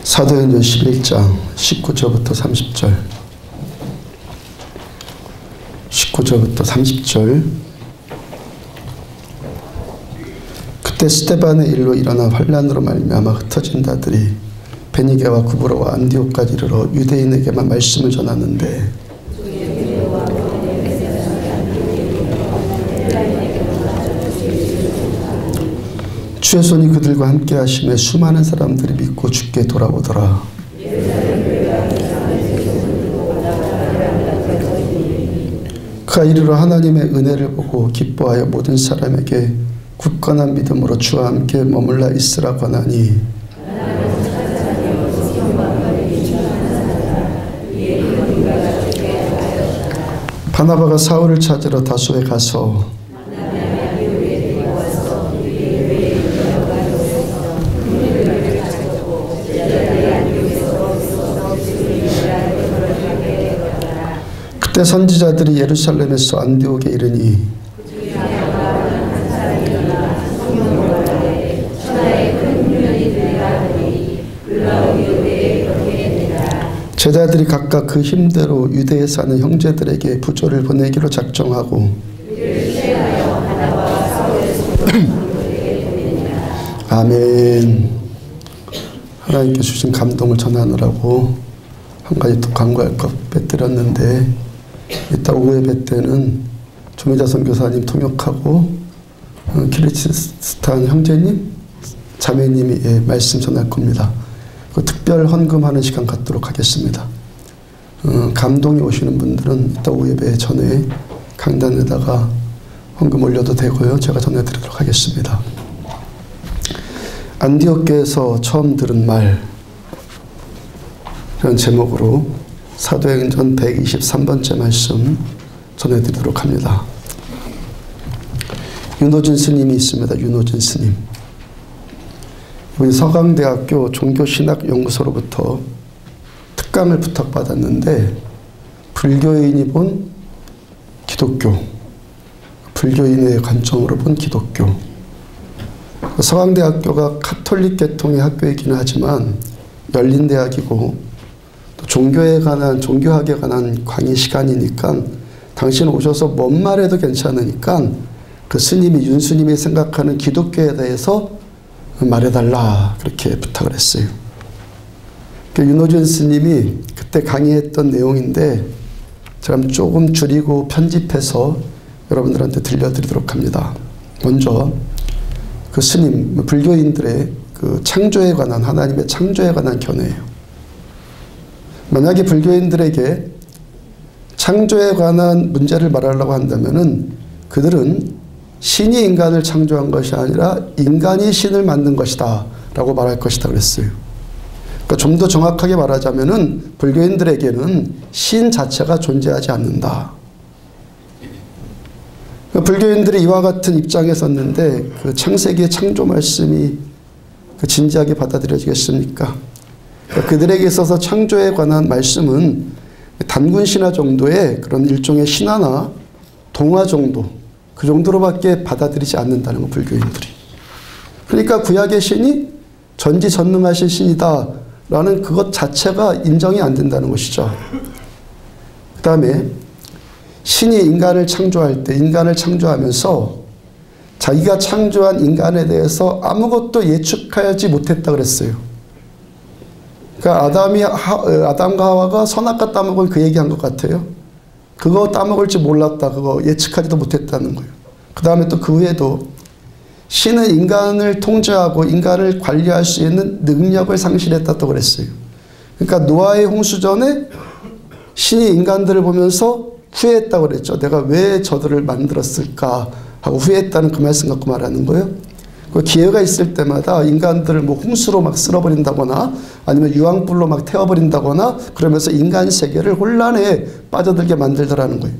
사도행전 11장 19절부터 30절 19절부터 30절. 그때 스데반의 일로 일어나 환란으로 말미암아 흩어진 자들이 베니게와 구브로와 안디옥까지 이르러 유대인에게만 말씀을 전하는데 주의 손이 그들과 함께 하심에 수많은 사람들이 믿고 주께 돌아오더라. 그가 이르러 하나님의 은혜를 보고 기뻐하여 모든 사람에게 굳건한 믿음으로 주와 함께 머물러 있으라 권하니 바나바가 사울을 찾으러 다소에 가서 그때 선지자들이 예루살렘에서 안디옥에 이르니 제자들이 각각 그 힘대로 유대에 사는 형제들에게 부조를 보내기로 작정하고 아멘. 하나님께 주신 감동을 전하느라고 한 가지 또 광고할 것 빼뜨렸는데 이따 오후 예배 때는 조미자 선교사님 통역하고 키르기스탄 형제님, 자매님이 말씀 전할 겁니다. 그 특별 헌금하는 시간 갖도록 하겠습니다. 감동이 오시는 분들은 이따 오후 예배 전에 강단에다가 헌금 올려도 되고요. 제가 전해드리도록 하겠습니다. 안디옥교에서 처음 들은 말, 이런 제목으로 사도행전 123번째 말씀 전해드리도록 합니다. 윤호진 스님이 있습니다. 윤호진 스님. 우리 서강대학교 종교신학연구소로부터 특강을 부탁받았는데 불교인이 본 기독교, 불교인의 관점으로 본 기독교. 서강대학교가 카톨릭 계통의 학교이기는 하지만 열린 대학이고 종교학에 관한 강의 시간이니까 당신 오셔서 뭔 말해도 괜찮으니까 그 스님이 윤 스님이 생각하는 기독교에 대해서 말해달라 그렇게 부탁을 했어요. 윤호준 스님이 그때 강의했던 내용인데 제가 조금 줄이고 편집해서 여러분들한테 들려드리도록 합니다. 먼저 그 스님, 불교인들의 그 창조에 관한, 하나님의 창조에 관한 견해예요. 만약에 불교인들에게 창조에 관한 문제를 말하려고 한다면은 그들은 신이 인간을 창조한 것이 아니라 인간이 신을 만든 것이다 라고 말할 것이다 그랬어요. 그러니까 좀 더 정확하게 말하자면은 불교인들에게는 신 자체가 존재하지 않는다. 그러니까 불교인들이 이와 같은 입장에 섰는데 그 창세기의 창조 말씀이 그 진지하게 받아들여지겠습니까? 그러니까 그들에게 있어서 창조에 관한 말씀은 단군 신화 정도의 그런 일종의 신화나 동화 정도, 그 정도로밖에 받아들이지 않는다는 거, 불교인들이. 그러니까 구약의 신이 전지전능하신 신이다라는 그것 자체가 인정이 안 된다는 것이죠. 그 다음에 신이 인간을 창조할 때, 인간을 창조하면서 자기가 창조한 인간에 대해서 아무것도 예측하지 못했다 그랬어요. 그러니까 아담과 하와가 선악과 따먹을 그 얘기한 것 같아요. 그거 따먹을 줄 몰랐다. 그거 예측하지도 못했다는 거예요. 그 다음에 또 그 후에도 신은 인간을 통제하고 인간을 관리할 수 있는 능력을 상실했다고 그랬어요. 그러니까 노아의 홍수 전에 신이 인간들을 보면서 후회했다고 그랬죠. 내가 왜 저들을 만들었을까 하고 후회했다는 그 말씀 갖고 말하는 거예요. 그 기회가 있을 때마다 인간들을 뭐 홍수로 막 쓸어버린다거나 아니면 유황불로 막 태워버린다거나 그러면서 인간 세계를 혼란에 빠져들게 만들더라는 거예요.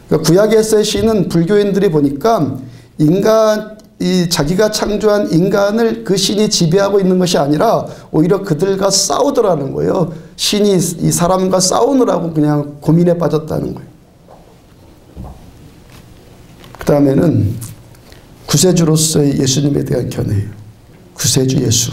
그러니까 구약에서의 신은 불교인들이 보니까 자기가 창조한 인간을 그 신이 지배하고 있는 것이 아니라 오히려 그들과 싸우더라는 거예요. 신이 이 사람과 싸우느라고 그냥 고민에 빠졌다는 거예요. 그 다음에는 구세주로서의 예수님에 대한 견해예요. 구세주 예수.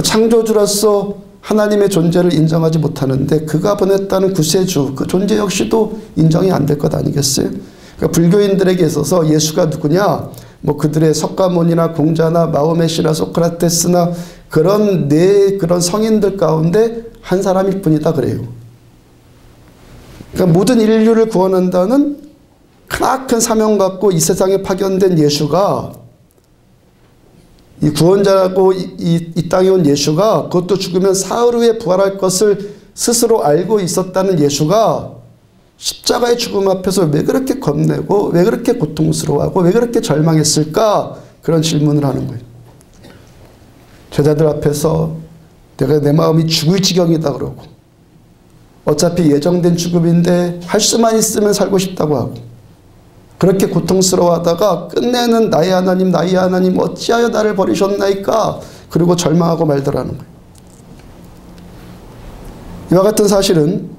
창조주로서 하나님의 존재를 인정하지 못하는데 그가 보냈다는 구세주 그 존재 역시도 인정이 안 될 것 아니겠어요? 그러니까 불교인들에게 있어서 예수가 누구냐? 뭐 그들의 석가모니나 공자나 마호메시나 소크라테스나 그런 그런 성인들 가운데 한 사람일 뿐이다 그래요. 그러니까 모든 인류를 구원한다는 크나큰 사명 갖고 이 세상에 파견된 예수가 이 구원자라고 이 땅에 온 예수가 그것도 죽으면 사흘 후에 부활할 것을 스스로 알고 있었다는 예수가 십자가의 죽음 앞에서 왜 그렇게 겁내고 왜 그렇게 고통스러워하고 왜 그렇게 절망했을까? 그런 질문을 하는 거예요. 제자들 앞에서 내가 내 마음이 죽을 지경이다 그러고 어차피 예정된 죽음인데 할 수만 있으면 살고 싶다고 하고 그렇게 고통스러워하다가 끝내는 나의 하나님 어찌하여 나를 버리셨나이까? 그리고 절망하고 말더라는 거예요. 이와 같은 사실은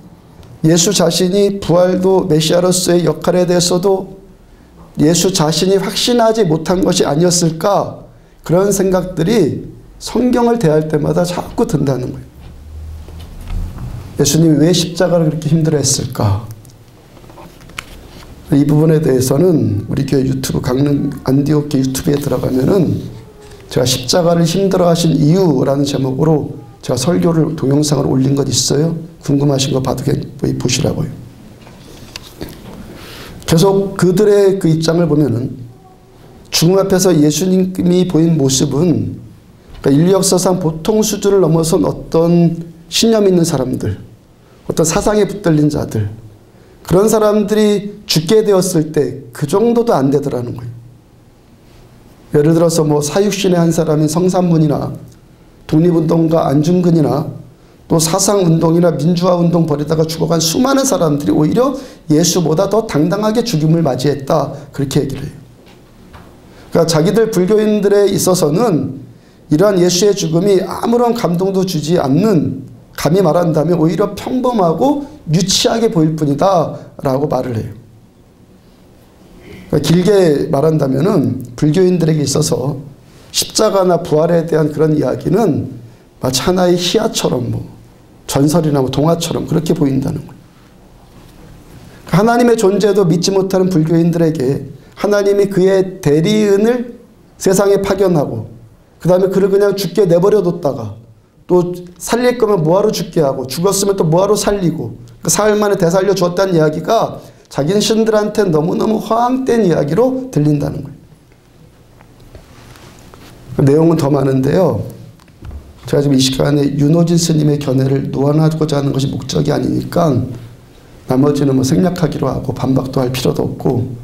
예수 자신이 부활도 메시아로서의 역할에 대해서도 예수 자신이 확신하지 못한 것이 아니었을까? 그런 생각들이 성경을 대할 때마다 자꾸 든다는 거예요. 예수님이 왜 십자가를 그렇게 힘들어했을까? 이 부분에 대해서는 우리 교회 유튜브 강릉 안디옥 유튜브에 들어가면은 제가 십자가를 힘들어하신 이유라는 제목으로 제가 설교를 동영상을 올린 것 있어요. 궁금하신 거 보시라고요. 계속 그들의 그 입장을 보면은 죽음 앞에서 예수님이 보인 모습은 그러니까 인류 역사상 보통 수준을 넘어선 어떤 신념 있는 사람들, 어떤 사상에 붙들린 자들, 그런 사람들이 죽게 되었을 때 그 정도도 안 되더라는 거예요. 예를 들어서 뭐 사육신의 한 사람인 성삼문이나 독립운동가 안중근이나 또 사상운동이나 민주화운동 벌이다가 죽어간 수많은 사람들이 오히려 예수보다 더 당당하게 죽음을 맞이했다. 그렇게 얘기를 해요. 그러니까 자기들 불교인들에 있어서는 이러한 예수의 죽음이 아무런 감동도 주지 않는, 감히 말한다면 오히려 평범하고 유치하게 보일 뿐이다 라고 말을 해요. 그러니까 길게 말한다면 불교인들에게 있어서 십자가나 부활에 대한 그런 이야기는 마치 하나의 희화처럼 뭐 전설이나 뭐 동화처럼 그렇게 보인다는 거예요. 하나님의 존재도 믿지 못하는 불교인들에게 하나님이 그의 대리인을 세상에 파견하고 그 다음에 그를 그냥 죽게 내버려 뒀다가 또 살릴 거면 뭐하러 죽게 하고 죽었으면 또 뭐하러 살리고 사흘 만에 되살려 주었다는 이야기가 자기는 신들한테 너무너무 허황된 이야기로 들린다는 거예요. 내용은 더 많은데요. 제가 지금 이 시간에 윤호진 스님의 견해를 놓아나고자 하는 것이 목적이 아니니까 나머지는 뭐 생략하기로 하고 반박도 할 필요도 없고,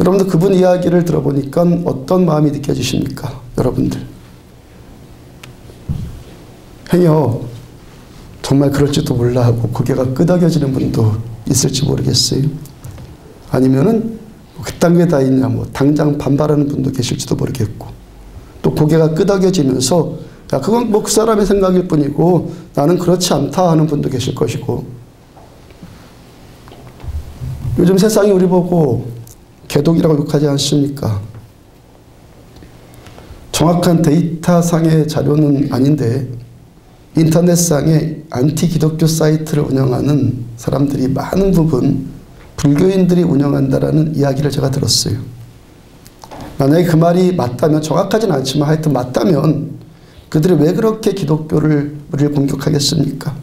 여러분들 그분 이야기를 들어보니까 어떤 마음이 느껴지십니까? 여러분들. 행여 정말 그럴지도 몰라 하고 고개가 끄덕여지는 분도 있을지 모르겠어요. 아니면은 그딴 게 다 있냐 뭐 당장 반발하는 분도 계실지도 모르겠고, 또 고개가 끄덕여지면서 야 그건 뭐 그 사람의 생각일 뿐이고 나는 그렇지 않다 하는 분도 계실 것이고, 요즘 세상이 우리 보고 개독이라고 욕하지 않습니까? 정확한 데이터상의 자료는 아닌데 인터넷상에 안티 기독교 사이트를 운영하는 사람들이 많은 부분 불교인들이 운영한다라는 이야기를 제가 들었어요. 만약에 그 말이 맞다면, 정확하진 않지만 하여튼 맞다면 그들이 왜 그렇게 기독교를 우리를 공격하겠습니까?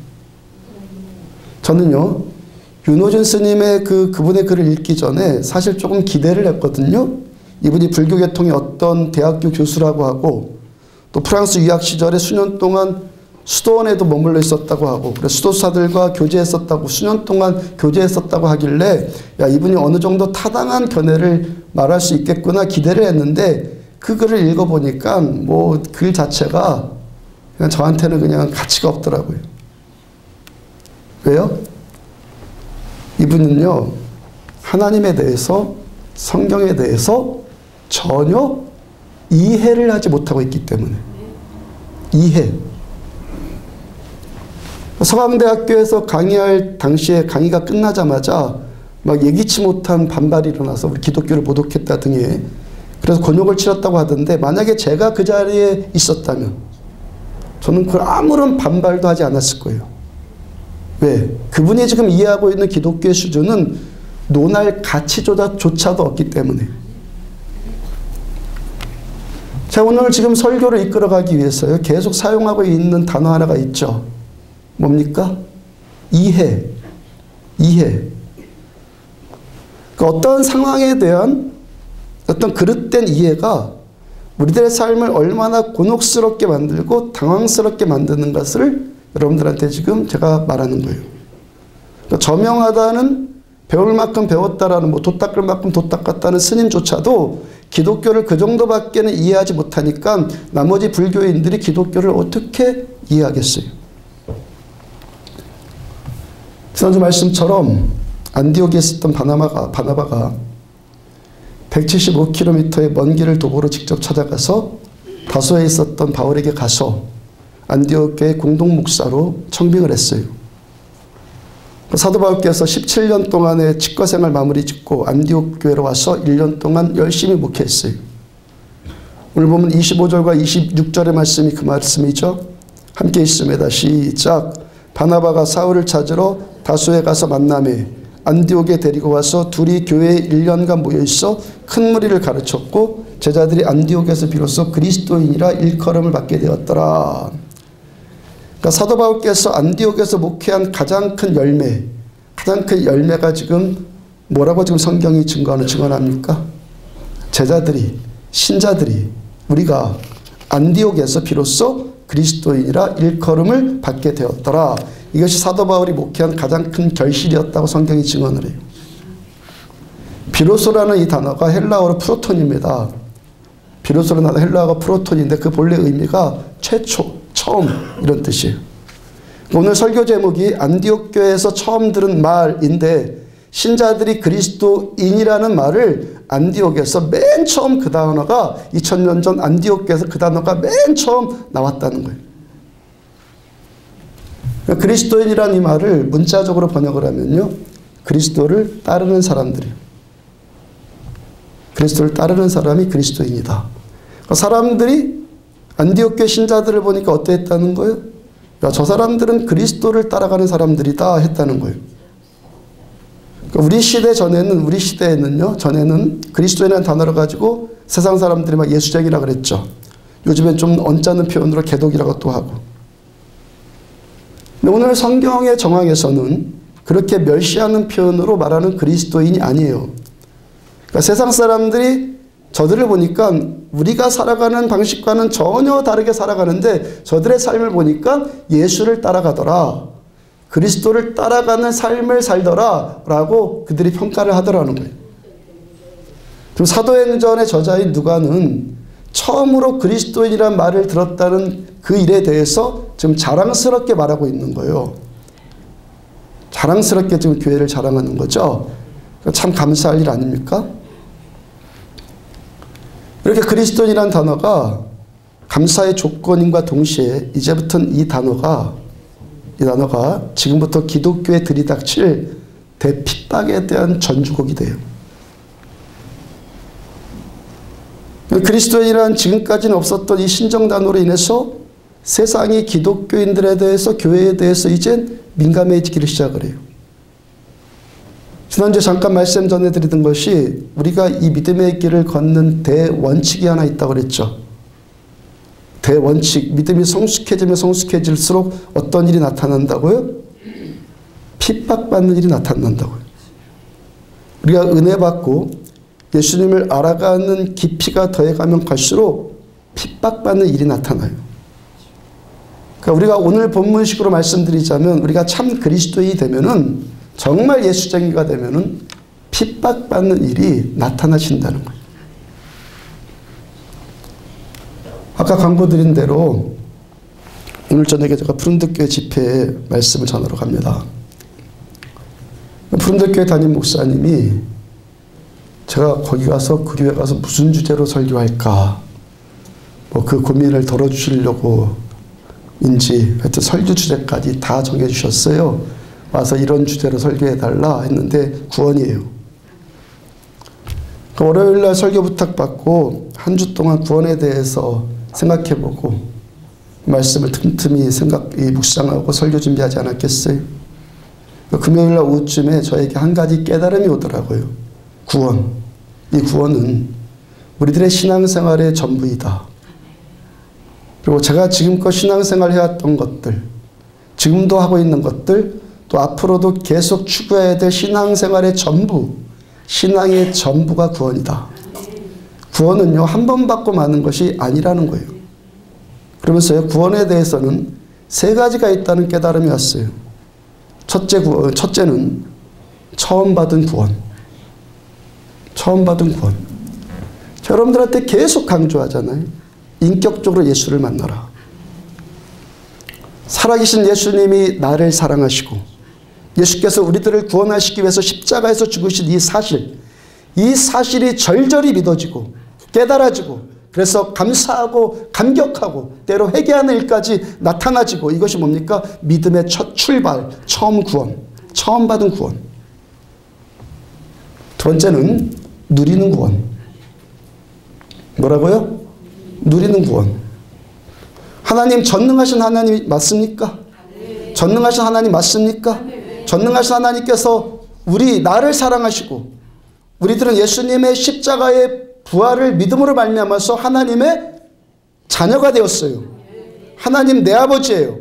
저는요 윤호준 스님의 그분의 글을 읽기 전에 사실 조금 기대를 했거든요. 이분이 불교계통의 어떤 대학교 교수라고 하고 또 프랑스 유학 시절에 수년 동안 수도원에도 머물러 있었다고 하고, 그래서 수도사들과 교제했었다고, 수년 동안 교제했었다고 하길래 야 이분이 어느 정도 타당한 견해를 말할 수 있겠구나 기대를 했는데, 그 글을 읽어보니까 뭐 글 자체가 그냥 저한테는 그냥 가치가 없더라고요. 왜요? 이분은요 하나님에 대해서, 성경에 대해서 전혀 이해를 하지 못하고 있기 때문에. 이해. 서강대학교에서 강의할 당시에 강의가 끝나자마자 막 예기치 못한 반발이 일어나서 우리 기독교를 모독했다 등의, 그래서 곤욕을 치렀다고 하던데, 만약에 제가 그 자리에 있었다면 저는 그 아무런 반발도 하지 않았을 거예요. 왜? 그분이 지금 이해하고 있는 기독교의 수준은 논할 가치조차도 없기 때문에. 제가 오늘 지금 설교를 이끌어가기 위해서요, 계속 사용하고 있는 단어 하나가 있죠. 뭡니까? 이해. 이해. 어떤 상황에 대한 어떤 그릇된 이해가 우리들의 삶을 얼마나 곤혹스럽게 만들고 당황스럽게 만드는 것을 여러분들한테 지금 제가 말하는 거예요. 저명하다는 배울 만큼 배웠다라는 도 닦을 만큼 도 닦았다는 스님조차도 기독교를 그 정도밖에는 이해하지 못하니까 나머지 불교인들이 기독교를 어떻게 이해하겠어요? 지난주 말씀처럼 안디옥에 있었던 바나바가 175km의 먼 길을 도보로 직접 찾아가서 다소에 있었던 바울에게 가서 안디옥 교회 공동 목사로 청빙을 했어요. 사도 바울께서 17년 동안의 직거생활 마무리 짓고 안디옥 교회로 와서 1년 동안 열심히 목회했어요. 오늘 보면 25절과 26절의 말씀이 그 말씀이죠. 함께 있습니다. 시작. 바나바가 사울을 찾으러 다소에 가서 만나매 안디옥에 데리고 와서 둘이 교회에 1년간 모여있어 큰 무리를 가르쳤고 제자들이 안디옥에서 비로소 그리스도인이라 일컬음을 받게 되었더라. 그러니까 사도 바울께서 안디옥에서 목회한 가장 큰 열매가 지금 뭐라고 지금 성경이 증언합니까? 제자들이, 신자들이 우리가 안디옥에서 비로소 그리스도인이라 일컬음을 받게 되었더라. 이것이 사도 바울이 목회한 가장 큰 결실이었다고 성경이 증언을 해요. 비로소라는 이 단어가 헬라어로 프로톤입니다. 비로소라는 단어 헬라어가 프로톤인데 그 본래 의미가 최초, 처음 이런 뜻이에요. 오늘 설교 제목이 안디옥 교회에서 처음 들은 말인데 신자들이 그리스도인이라는 말을 안디옥에서 맨 처음 그 단어가 2000년 전 안디옥 교회에서 그 단어가 맨 처음 나왔다는 거예요. 그리스도인이라는 이 말을 문자적으로 번역을 하면요, 그리스도를 따르는 사람들이에요. 그리스도를 따르는 사람이 그리스도인이다. 사람들이 안디옥 교회 신자들을 보니까 어땠다는 거예요? 야, 저 사람들은 그리스도를 따라가는 사람들이다 했다는 거예요. 우리 시대에는요, 전에는 그리스도인이라는 단어를 가지고 세상 사람들이 막 예수쟁이라 그랬죠. 요즘엔 좀 언짢은 표현으로 개독이라고 또 하고. 근데 오늘 성경의 정황에서는 그렇게 멸시하는 표현으로 말하는 그리스도인이 아니에요. 그러니까 세상 사람들이 저들을 보니까 우리가 살아가는 방식과는 전혀 다르게 살아가는데 저들의 삶을 보니까 예수를 따라가더라, 그리스도를 따라가는 삶을 살더라 라고 그들이 평가를 하더라는 거예요. 그럼 사도행전의 저자인 누가는 처음으로 그리스도인이라는 말을 들었다는 그 일에 대해서 지금 자랑스럽게 말하고 있는 거예요. 자랑스럽게 지금 교회를 자랑하는 거죠. 참 감사할 일 아닙니까? 이렇게 그리스도인이라는 단어가 감사의 조건임과 동시에 이제부터는 이 단어가 지금부터 기독교에 들이닥칠 대핍박에 대한 전주곡이 돼요. 그리스도인이란 지금까지는 없었던 이 신정 단어로 인해서 세상이 기독교인들에 대해서, 교회에 대해서 이젠 민감해지기를 시작을 해요. 지난주에 잠깐 말씀 전해드리던 것이 우리가 이 믿음의 길을 걷는 대원칙이 하나 있다고 그랬죠. 대원칙, 믿음이 성숙해지면 성숙해질수록 어떤 일이 나타난다고요? 핍박받는 일이 나타난다고요. 우리가 은혜 받고 예수님을 알아가는 깊이가 더해가면 갈수록 핍박받는 일이 나타나요. 그러니까 우리가 오늘 본문식으로 말씀드리자면 우리가 참 그리스도인이 되면은, 정말 예수쟁이가 되면은 핍박받는 일이 나타나신다는 거예요. 아까 광고 드린 대로 오늘 저녁에 제가 푸른들교회 집회에 말씀을 전하러 갑니다. 푸른들교회 담임 목사님이 제가 거기 가서 그 교회 가서 무슨 주제로 설교할까 그 고민을 덜어주시려고 인지 하여튼 설교 주제까지 다 정해주셨어요. 와서 이런 주제로 설교해달라 했는데 구원이에요. 월요일날 설교 부탁받고 한 주 동안 구원에 대해서 생각해보고 말씀을 틈틈이 묵상하고 설교 준비하지 않았겠어요? 금요일날 오후쯤에 저에게 한 가지 깨달음이 오더라고요. 구원. 이 구원은 우리들의 신앙생활의 전부이다. 그리고 제가 지금껏 신앙생활 해왔던 것들, 지금도 하고 있는 것들, 또 앞으로도 계속 추구해야 될 신앙생활의 전부, 신앙의 전부가 구원이다. 구원은요, 한 번 받고 마는 것이 아니라는 거예요. 그러면서요, 구원에 대해서는 세 가지가 있다는 깨달음이 왔어요. 첫째는 처음 받은 구원. 처음 받은 구원. 여러분들한테 계속 강조하잖아요. 인격적으로 예수를 만나라. 살아계신 예수님이 나를 사랑하시고 예수께서 우리들을 구원하시기 위해서 십자가에서 죽으신 이 사실이 절절히 믿어지고 깨달아지고 그래서 감사하고 감격하고 때로 회개하는 일까지 나타나지고 이것이 뭡니까? 믿음의 첫 출발, 처음 구원, 처음 받은 구원. 두 번째는 누리는 구원. 뭐라고요? 누리는 구원. 하나님 전능하신 하나님 맞습니까? 전능하신 하나님 맞습니까? 전능하신 하나님께서 나를 사랑하시고 우리들은 예수님의 십자가의 부활을 믿음으로 말미암아서 하나님의 자녀가 되었어요. 하나님 내 아버지예요.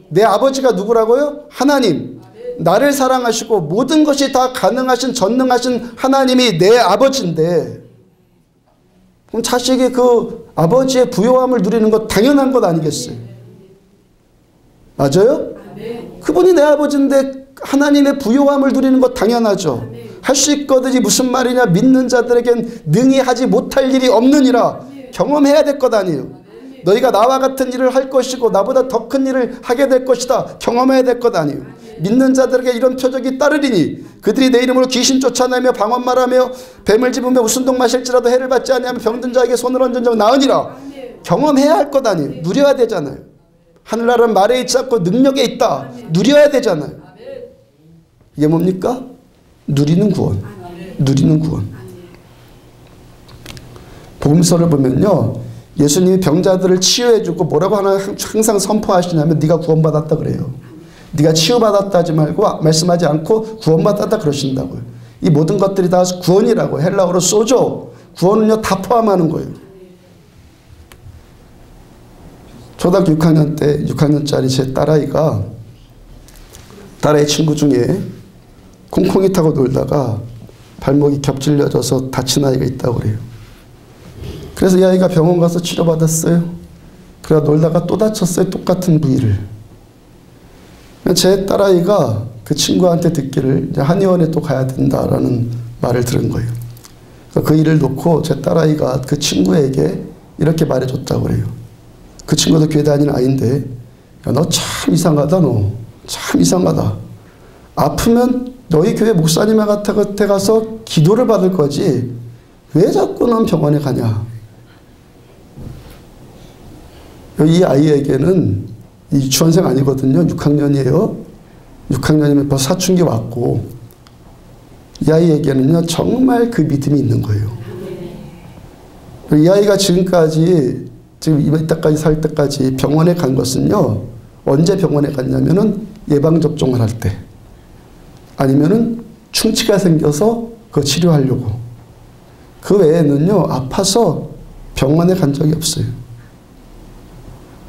내 아버지가 누구라고요? 하나님. 나를 사랑하시고 모든 것이 다 가능하신 전능하신 하나님이 내 아버지인데 그럼 자식이 그 아버지의 부요함을 누리는 것 당연한 것 아니겠어요? 맞아요? 그분이 내 아버지인데 하나님의 부요함을 누리는 것 당연하죠. 할 수 있거든요. 무슨 말이냐? 믿는 자들에겐 능히 하지 못할 일이 없느니라. 경험해야 될 것 아니에요. 너희가 나와 같은 일을 할 것이고 나보다 더 큰 일을 하게 될 것이다. 경험해야 될 것 아니에요. 믿는 자들에게 이런 표적이 따르리니 그들이 내 이름으로 귀신 쫓아내며 방언 말하며 뱀을 집으며 우순동 마실지라도 해를 받지 아니하며 병든 자에게 손을 얹은 자 나으니라. 경험해야 할 것 아니에요. 누려야 되잖아요. 하늘나라는 말에 있지 않고 능력에 있다. 누려야 되잖아요. 이게 뭡니까? 누리는 구원. 누리는 구원. 복음서를 보면요. 예수님이 병자들을 치유해주고 뭐라고 하나 항상 선포하시냐면 네가 구원받았다 그래요. 네가 치유받았다 하지 말고 말씀하지 않고 구원받았다 그러신다고요. 이 모든 것들이 다 구원이라고 헬라어로 소조. 구원은요 다 포함하는 거예요. 초등학교 6학년 때 6학년짜리 제 딸아이 친구 중에 콩콩이 타고 놀다가 발목이 겹질려져서 다친 아이가 있다고 그래요. 그래서 이 아이가 병원 가서 치료받았어요. 그러다 놀다가 또 다쳤어요. 똑같은 부위를. 제 딸아이가 그 친구한테 듣기를 이제 한의원에 또 가야 된다라는 말을 들은 거예요. 그 일을 놓고 제 딸아이가 그 친구에게 이렇게 말해줬다고 그래요. 그 친구도 교회 다니는 아이인데 야, 너 참 이상하다. 너 참 이상하다. 아프면 너희 교회 목사님한테 가서 기도를 받을 거지 왜 자꾸 넌 병원에 가냐. 이 아이에게는 유치원생 아니거든요. 6학년이에요. 6학년이면 벌써 사춘기 왔고 이 아이에게는요 정말 그 믿음이 있는 거예요. 이 아이가 지금 이때까지 살 때까지 병원에 간 것은요 언제 병원에 갔냐면은 예방접종을 할 때 아니면은 충치가 생겨서 그거 치료하려고. 그 외에는요 아파서 병원에 간 적이 없어요.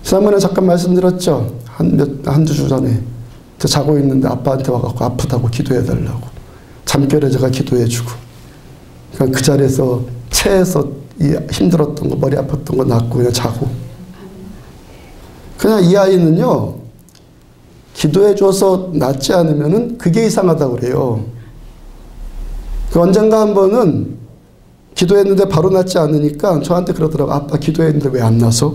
지난번에 잠깐 말씀드렸죠. 한두 주 전에 저 자고 있는데 아빠한테 와갖고 아프다고 기도해달라고 잠결에 제가 기도해주고 그러니까 그 자리에서 체해서 힘들었던 거 머리 아팠던 거 낫고 그냥 자고. 그냥 이 아이는요 기도해줘서 낫지 않으면은 그게 이상하다고 그래요. 그 언젠가 한 번은 기도했는데 바로 낫지 않으니까 저한테 그러더라고. 아빠 기도했는데 왜 안 나서?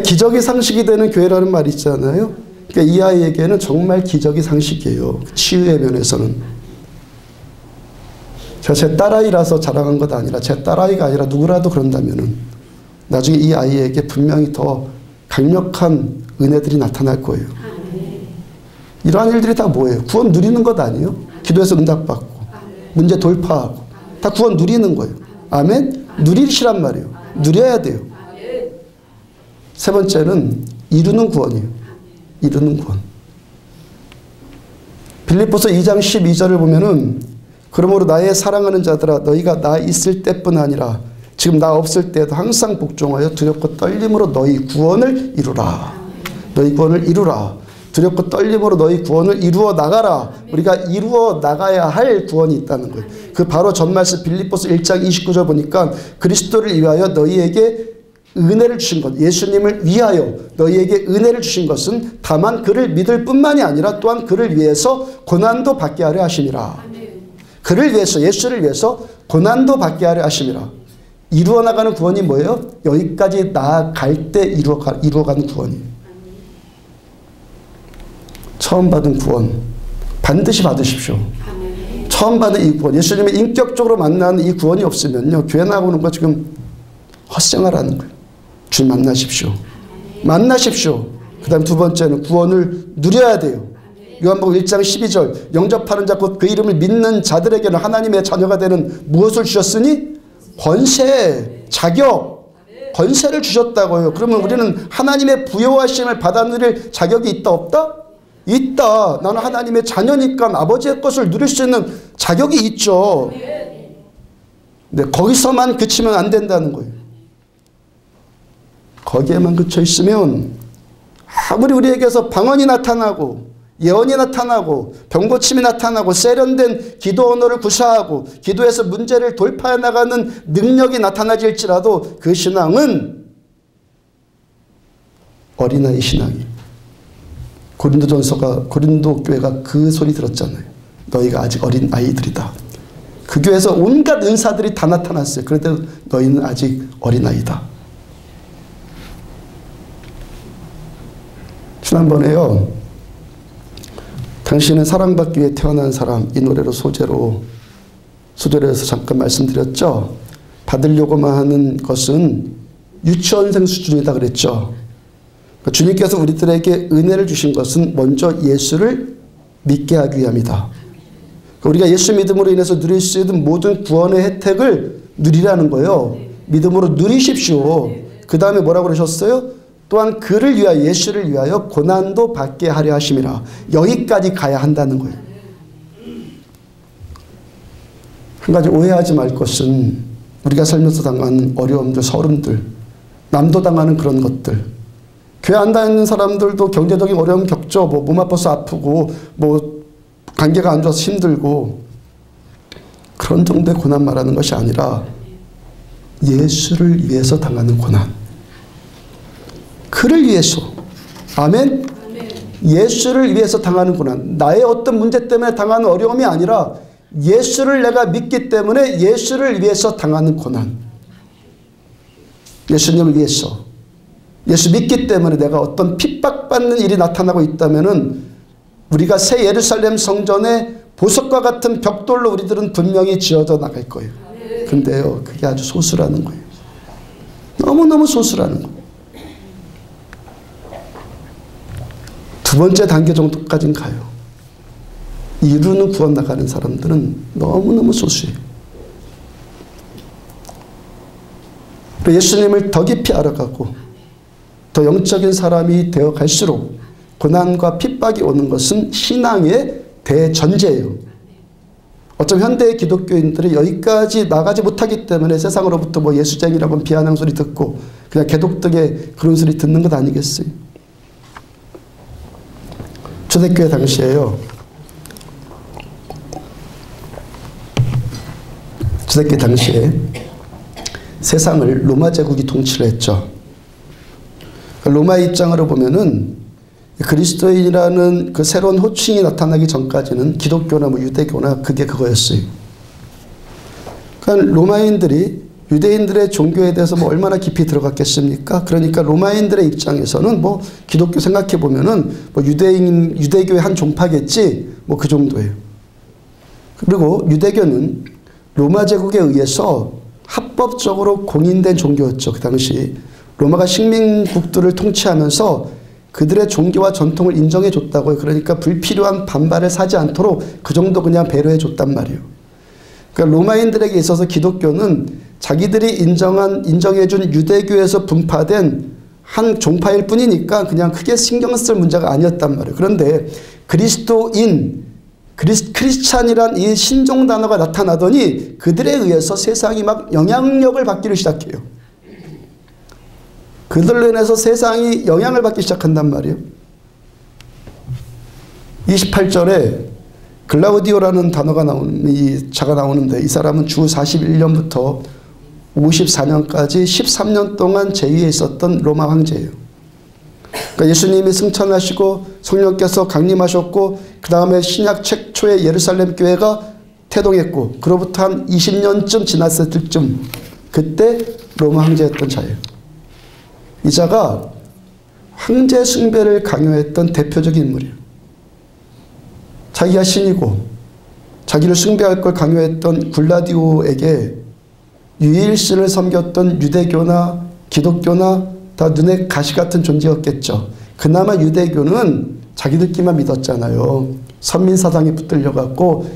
기적이 상식이 되는 교회라는 말이 있잖아요. 그러니까 이 아이에게는 정말 기적이 상식이에요. 치유의 면에서는. 제 딸아이라서 자랑한 것 아니라 제 딸아이가 아니라 누구라도 그런다면은 나중에 이 아이에게 분명히 더 강력한 은혜들이 나타날 거예요. 이러한 일들이 다 뭐예요? 구원 누리는 것 아니에요? 기도해서 응답받고 문제 돌파하고 다 구원 누리는 거예요. 아멘? 누리시란 말이에요. 누려야 돼요. 세 번째는 이루는 구원이에요. 이루는 구원. 빌립보서 2장 12절을 보면은 그러므로 나의 사랑하는 자들아 너희가 나 있을 때뿐 아니라 지금 나 없을 때에도 항상 복종하여 두렵고 떨림으로 너희 구원을 이루라. 너희 구원을 이루라. 두렵고 떨림으로 너희 구원을 이루어 나가라. 우리가 이루어 나가야 할 구원이 있다는 거예요. 그 바로 전말씀 빌립보서 1장 29절 보니까 그리스도를 위하여 너희에게 은혜를 주신 것, 예수님을 위하여 너희에게 은혜를 주신 것은 다만 그를 믿을 뿐만이 아니라 또한 그를 위해서 고난도 받게 하려 하심이라. 그를 위해서, 예수를 위해서 고난도 받게 하려 하심이라. 이루어 나가는 구원이 뭐예요? 여기까지 나아갈 때 이루어가는 구원이에요. 처음 받은 구원 반드시 받으십시오. 처음 받은 이 구원, 예수님의 인격적으로 만나는 이 구원이 없으면요, 교회 나오는 거 지금 헛생활하는 거예요. 주 만나십시오. 만나십시오. 그 다음 두 번째는 구원을 누려야 돼요. 요한복음 1장 12절 영접하는 자 곧 그 이름을 믿는 자들에게는 하나님의 자녀가 되는 무엇을 주셨으니? 권세, 자격, 권세를 주셨다고요. 그러면 우리는 하나님의 부여하심을 받아 누릴 자격이 있다 없다? 있다. 나는 하나님의 자녀니까 아버지의 것을 누릴 수 있는 자격이 있죠. 근데 거기서만 그치면 안 된다는 거예요. 거기에만 그쳐 있으면 아무리 우리에게서 방언이 나타나고 예언이 나타나고 병고침이 나타나고 세련된 기도 언어를 구사하고 기도에서 문제를 돌파해 나가는 능력이 나타나질지라도 그 신앙은 어린아이 신앙이에요. 고린도 교회가 그 소리 들었잖아요. 너희가 아직 어린 아이들이다. 그 교회에서 온갖 은사들이 다 나타났어요. 그런데 너희는 아직 어린아이다. 지난번에요, 당신은 사랑받기 위해 태어난 사람, 이 노래로 소재로 해서 잠깐 말씀드렸죠. 받으려고만 하는 것은 유치원생 수준이다 그랬죠. 주님께서 우리들에게 은혜를 주신 것은 먼저 예수를 믿게 하기 위함이다. 우리가 예수 믿음으로 인해서 누릴 수 있는 모든 구원의 혜택을 누리라는 거예요. 믿음으로 누리십시오. 그 다음에 뭐라고 그러셨어요? 또한 그를 위하여, 예수를 위하여 고난도 받게 하려 하심이라. 여기까지 가야 한다는 거예요. 한 가지 오해하지 말 것은 우리가 살면서 당하는 어려움들, 서름들, 남도 당하는 그런 것들, 교회 안 다니는 사람들도 경제적인 어려움 겪죠. 뭐 몸 아파서 아프고 뭐 관계가 안 좋아서 힘들고, 그런 정도의 고난 말하는 것이 아니라 예수를 위해서 당하는 고난, 그를 위해서, 아멘? 예수를 위해서 당하는 고난, 나의 어떤 문제 때문에 당하는 어려움이 아니라 예수를 내가 믿기 때문에 예수를 위해서 당하는 고난, 예수님을 위해서, 예수 믿기 때문에 내가 어떤 핍박받는 일이 나타나고 있다면은 우리가 새 예루살렘 성전의 보석과 같은 벽돌로 우리들은 분명히 지어져 나갈 거예요. 근데요, 그게 아주 소수라는 거예요. 너무너무 소수라는 거예요. 두 번째 단계 정도까지는 가요. 이루는 구원 나가는 사람들은 너무너무 소수예요. 예수님을 더 깊이 알아가고 더 영적인 사람이 되어 갈수록 고난과 핍박이 오는 것은 신앙의 대전제예요. 어쩜 현대의 기독교인들이 여기까지 나가지 못하기 때문에 세상으로부터 뭐 예수쟁이라고 비아냥 소리 듣고 그냥 개독덕의 그런 소리 듣는 것 아니겠어요? 초대교회 당시에요, 초대교회 당시에 세상을 로마 제국이 통치를 했죠. 로마의 입장으로 보면은 그리스도인이라는 그 새로운 호칭이 나타나기 전까지는 기독교나 뭐 유대교나 그게 그거였어요. 그러니까 로마인들이 유대인들의 종교에 대해서 뭐 얼마나 깊이 들어갔겠습니까? 그러니까 로마인들의 입장에서는 뭐 기독교 생각해 보면은 뭐 유대교의 한 종파겠지, 뭐 그 정도예요. 그리고 유대교는 로마 제국에 의해서 합법적으로 공인된 종교였죠. 그 당시 로마가 식민국들을 통치하면서 그들의 종교와 전통을 인정해 줬다고요. 그러니까 불필요한 반발을 사지 않도록 그 정도 그냥 배려해 줬단 말이에요. 그러니까 로마인들에게 있어서 기독교는 자기들이 인정해 준 유대교에서 분파된 한 종파일 뿐이니까 그냥 크게 신경 쓸 문제가 아니었단 말이에요. 그런데 그리스도인, 크리스찬이란 이 신종 단어가 나타나더니 그들에 의해서 세상이 막 영향력을 받기를 시작해요. 그들로 인해서 세상이 영향을 받기 시작한단 말이에요. 28절에 글라우디오라는 단어가 이 자가 나오는데 이 사람은 주 41년부터 54년까지 13년 동안 제위에 있었던 로마 황제예요. 그러니까 예수님이 승천하시고 성령께서 강림하셨고 그 다음에 신약 최초의 예루살렘 교회가 태동했고 그로부터 한 20년쯤 지났을 때쯤 그때 로마 황제였던 자예요. 이 자가 황제 숭배를 강요했던 대표적인 인물이에요. 자기가 신이고 자기를 숭배할 걸 강요했던 글라디오에게 유일신을 섬겼던 유대교나 기독교나 다 눈에 가시 같은 존재였겠죠. 그나마 유대교는 자기들끼리만 믿었잖아요. 선민사상에 붙들려갖고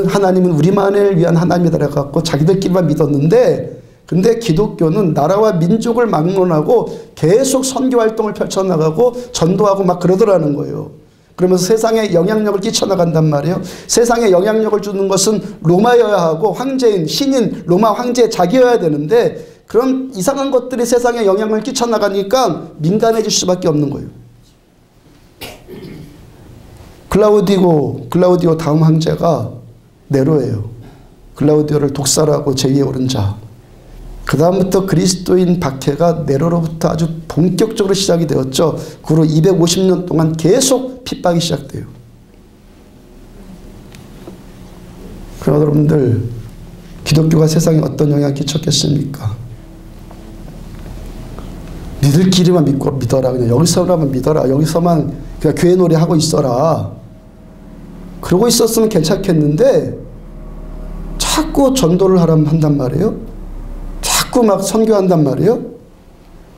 하나님은 우리만을 위한 하나님이다 해갖고 자기들끼리만 믿었는데 근데 기독교는 나라와 민족을 막론하고 계속 선교활동을 펼쳐나가고 전도하고 막 그러더라는 거예요. 그러면서 세상에 영향력을 끼쳐나간단 말이에요. 세상에 영향력을 주는 것은 로마여야 하고 황제인, 신인, 로마 황제 자기여야 되는데 그런 이상한 것들이 세상에 영향을 끼쳐나가니까 민감해질 수밖에 없는 거예요. 글라우디오 다음 황제가 네로예요. 글라우디오를 독살하고 제위에 오른 자. 그 다음부터 그리스도인 박해가 네로로부터 아주 본격적으로 시작이 되었죠. 그 후로 250년 동안 계속 핍박이 시작돼요. 그러나 여러분들 기독교가 세상에 어떤 영향을 끼쳤겠습니까? 니들끼리만 믿어라. 그냥 여기서만 믿어라. 여기서만 그냥 교회 놀이 하고 있어라. 그러고 있었으면 괜찮겠는데 자꾸 전도를 한단 말이에요. 자꾸 막 선교한단 말이에요.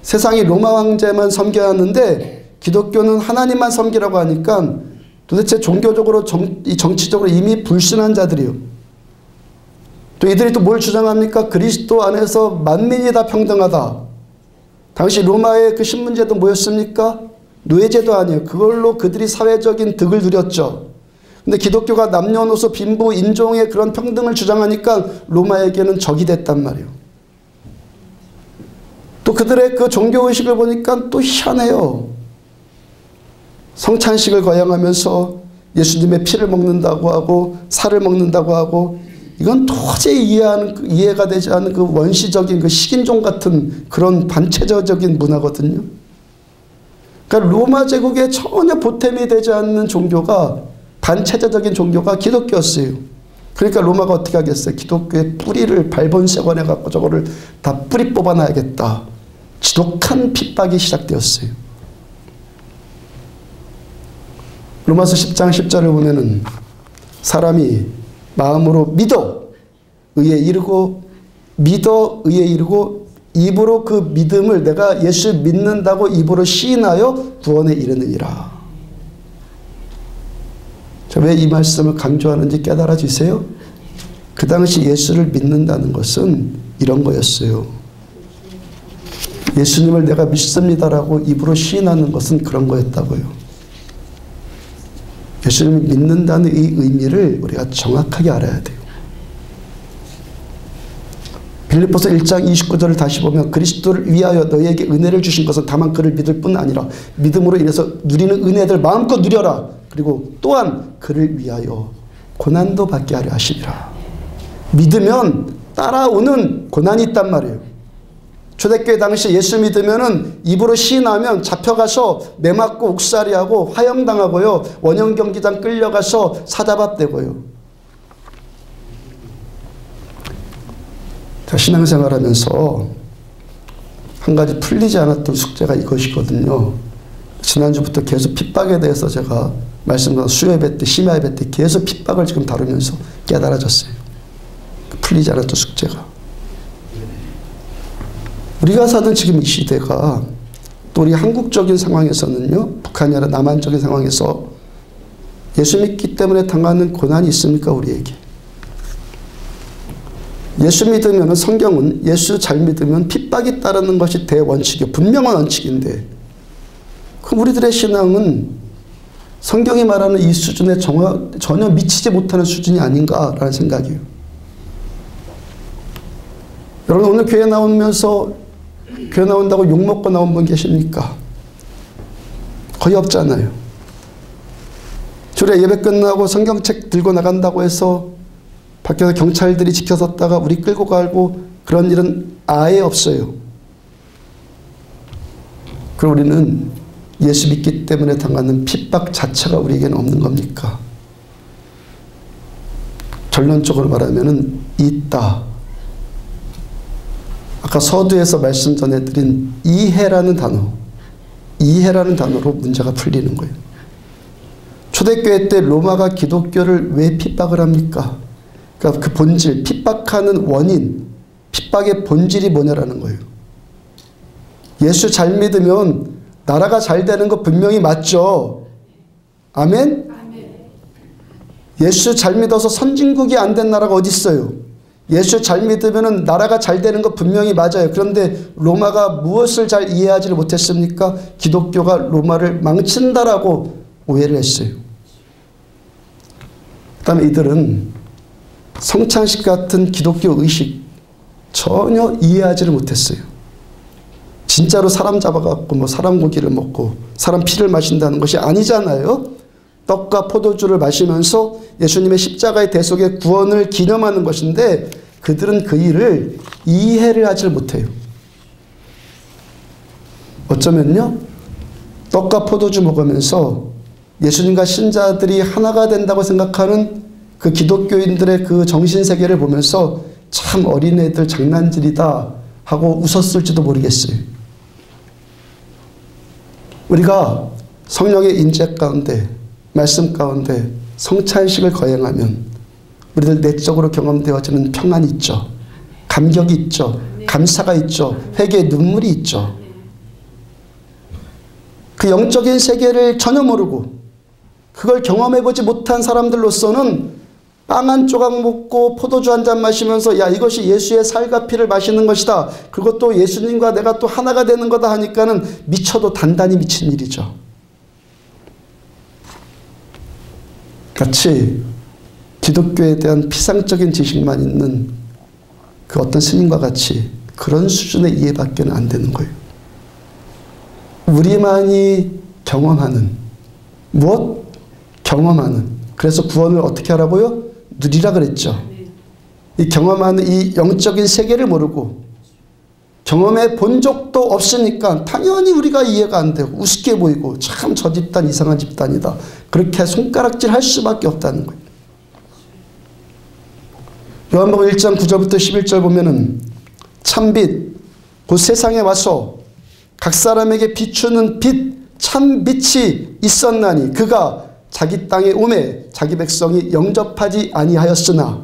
세상이 로마 황제만 섬겨하는데 기독교는 하나님만 섬기라고 하니까 도대체 종교적으로 정치적으로 이미 불신한 자들이요. 또 이들이 또 뭘 주장합니까? 그리스도 안에서 만민이 다 평등하다. 당시 로마의 그 신분제도 뭐였습니까? 노예제도 아니에요. 그걸로 그들이 사회적인 득을 누렸죠. 근데 기독교가 남녀노소 빈부 인종의 그런 평등을 주장하니까 로마에게는 적이 됐단 말이에요. 또 그들의 그 종교의식을 보니까 또 희한해요. 성찬식을 거행하면서 예수님의 피를 먹는다고 하고 살을 먹는다고 하고 이건 도저히 이해가 되지 않는 그 원시적인 그 식인종 같은 그런 반체제적인 문화거든요. 그러니까 로마 제국에 전혀 보탬이 되지 않는 종교가 반체제적인 종교가 기독교였어요. 그러니까 로마가 어떻게 하겠어요? 기독교의 뿌리를 발본색원해갖고 저거를 다 뿌리 뽑아놔야겠다. 지독한 핍박이 시작되었어요. 로마서 10장 10절을 보면은 사람이 마음으로 믿어 의에 이르고 믿어 의에 이르고 입으로 그 믿음을 내가 예수 믿는다고 입으로 시인하여 구원에 이르느니라. 왜 이 말씀을 강조하는지 깨달아지세요? 그 당시 예수를 믿는다는 것은 이런 거였어요. 예수님을 내가 믿습니다라고 입으로 시인하는 것은 그런 거였다고요. 예수님을 믿는다는 이 의미를 우리가 정확하게 알아야 돼요. 빌립보서 1장 29절을 다시 보면 그리스도를 위하여 너희에게 은혜를 주신 것은 다만 그를 믿을 뿐 아니라 믿음으로 인해서 누리는 은혜들 마음껏 누려라. 그리고 또한 그를 위하여 고난도 받게 하려 하시니라. 믿으면 따라오는 고난이 있단 말이에요. 초대교회 당시 예수 믿으면은 입으로 시인하면 잡혀가서 매맞고 옥살이하고 화형당하고요. 원형경기장 끌려가서 사자밥되고요. 자, 신앙생활하면서 한 가지 풀리지 않았던 숙제가 이것이거든요. 지난주부터 계속 핍박에 대해서 제가 말씀드린 수요예배 때, 심야 예배 때 계속 핍박을 지금 다루면서 깨달아졌어요. 풀리지 않았던 숙제가. 우리가 사는 지금 이 시대가 또 우리 한국적인 상황에서는요. 북한이 아니라 남한적인 상황에서 예수 믿기 때문에 당하는 고난이 있습니까? 우리에게. 예수 믿으면, 성경은 예수 잘 믿으면 핍박이 따르는 것이 대원칙이에요. 분명한 원칙인데, 그럼 우리들의 신앙은 성경이 말하는 이 수준에 전혀 미치지 못하는 수준이 아닌가라는 생각이에요. 여러분, 오늘 교회 나오면서 교회 나온다고 욕먹고 나온 분 계십니까? 거의 없잖아요. 주일에 예배 끝나고 성경책 들고 나간다고 해서 밖에서 경찰들이 지켜섰다가 우리 끌고 가고 그런 일은 아예 없어요. 그럼 우리는 예수 믿기 때문에 당하는 핍박 자체가 우리에게는 없는 겁니까? 결론적으로 말하면 있다. 아까 서두에서 말씀 전해드린 이해라는 단어로 문제가 풀리는 거예요. 초대교회 때 로마가 기독교를 왜 핍박을 합니까? 그러니까 그 본질, 핍박하는 원인, 핍박의 본질이 뭐냐라는 거예요. 예수 잘 믿으면 나라가 잘 되는 거 분명히 맞죠? 아멘? 예수 잘 믿어서 선진국이 안 된 나라가 어디 있어요? 예수 잘 믿으면 나라가 잘 되는 거 분명히 맞아요. 그런데 로마가 무엇을 잘 이해하지를 못했습니까? 기독교가 로마를 망친다라고 오해를 했어요. 그 다음에 이들은 성찬식 같은 기독교 의식 전혀 이해하지를 못했어요. 진짜로 사람 잡아갖고 뭐 사람 고기를 먹고 사람 피를 마신다는 것이 아니잖아요. 떡과 포도주를 마시면서 예수님의 십자가의 대속의 구원을 기념하는 것인데 그들은 그 일을 이해를 하지 못해요. 어쩌면요, 떡과 포도주 먹으면서 예수님과 신자들이 하나가 된다고 생각하는 그 기독교인들의 그 정신세계를 보면서 참 어린애들 장난질이다 하고 웃었을지도 모르겠어요. 우리가 성령의 인재 가운데, 말씀 가운데 성찬식을 거행하면 우리들 내적으로 경험되어지는 평안이 있죠. 감격이 있죠. 감사가 있죠. 회개의 눈물이 있죠. 그 영적인 세계를 전혀 모르고 그걸 경험해보지 못한 사람들로서는 빵 한 조각 먹고 포도주 한 잔 마시면서 야, 이것이 예수의 살과 피를 마시는 것이다. 그것도 예수님과 내가 또 하나가 되는 거다 하니까는 미쳐도 단단히 미친 일이죠. 같이 기독교에 대한 피상적인 지식만 있는 그 어떤 스님과 같이 그런 수준의 이해밖에는 안 되는 거예요. 우리만이 경험하는, 무엇? 경험하는. 그래서 구원을 어떻게 하라고요? 누리라 그랬죠. 이 경험하는 이 영적인 세계를 모르고 경험해 본 적도 없으니까 당연히 우리가 이해가 안 되고 우습게 보이고 참 저 집단 이상한 집단이다. 그렇게 손가락질 할 수밖에 없다는 거예요. 요한복음 1장 9절부터 11절 보면은 참빛, 곧 세상에 와서 각 사람에게 비추는 빛, 참빛이 있었나니 그가 자기 땅에 오매 자기 백성이 영접하지 아니하였으나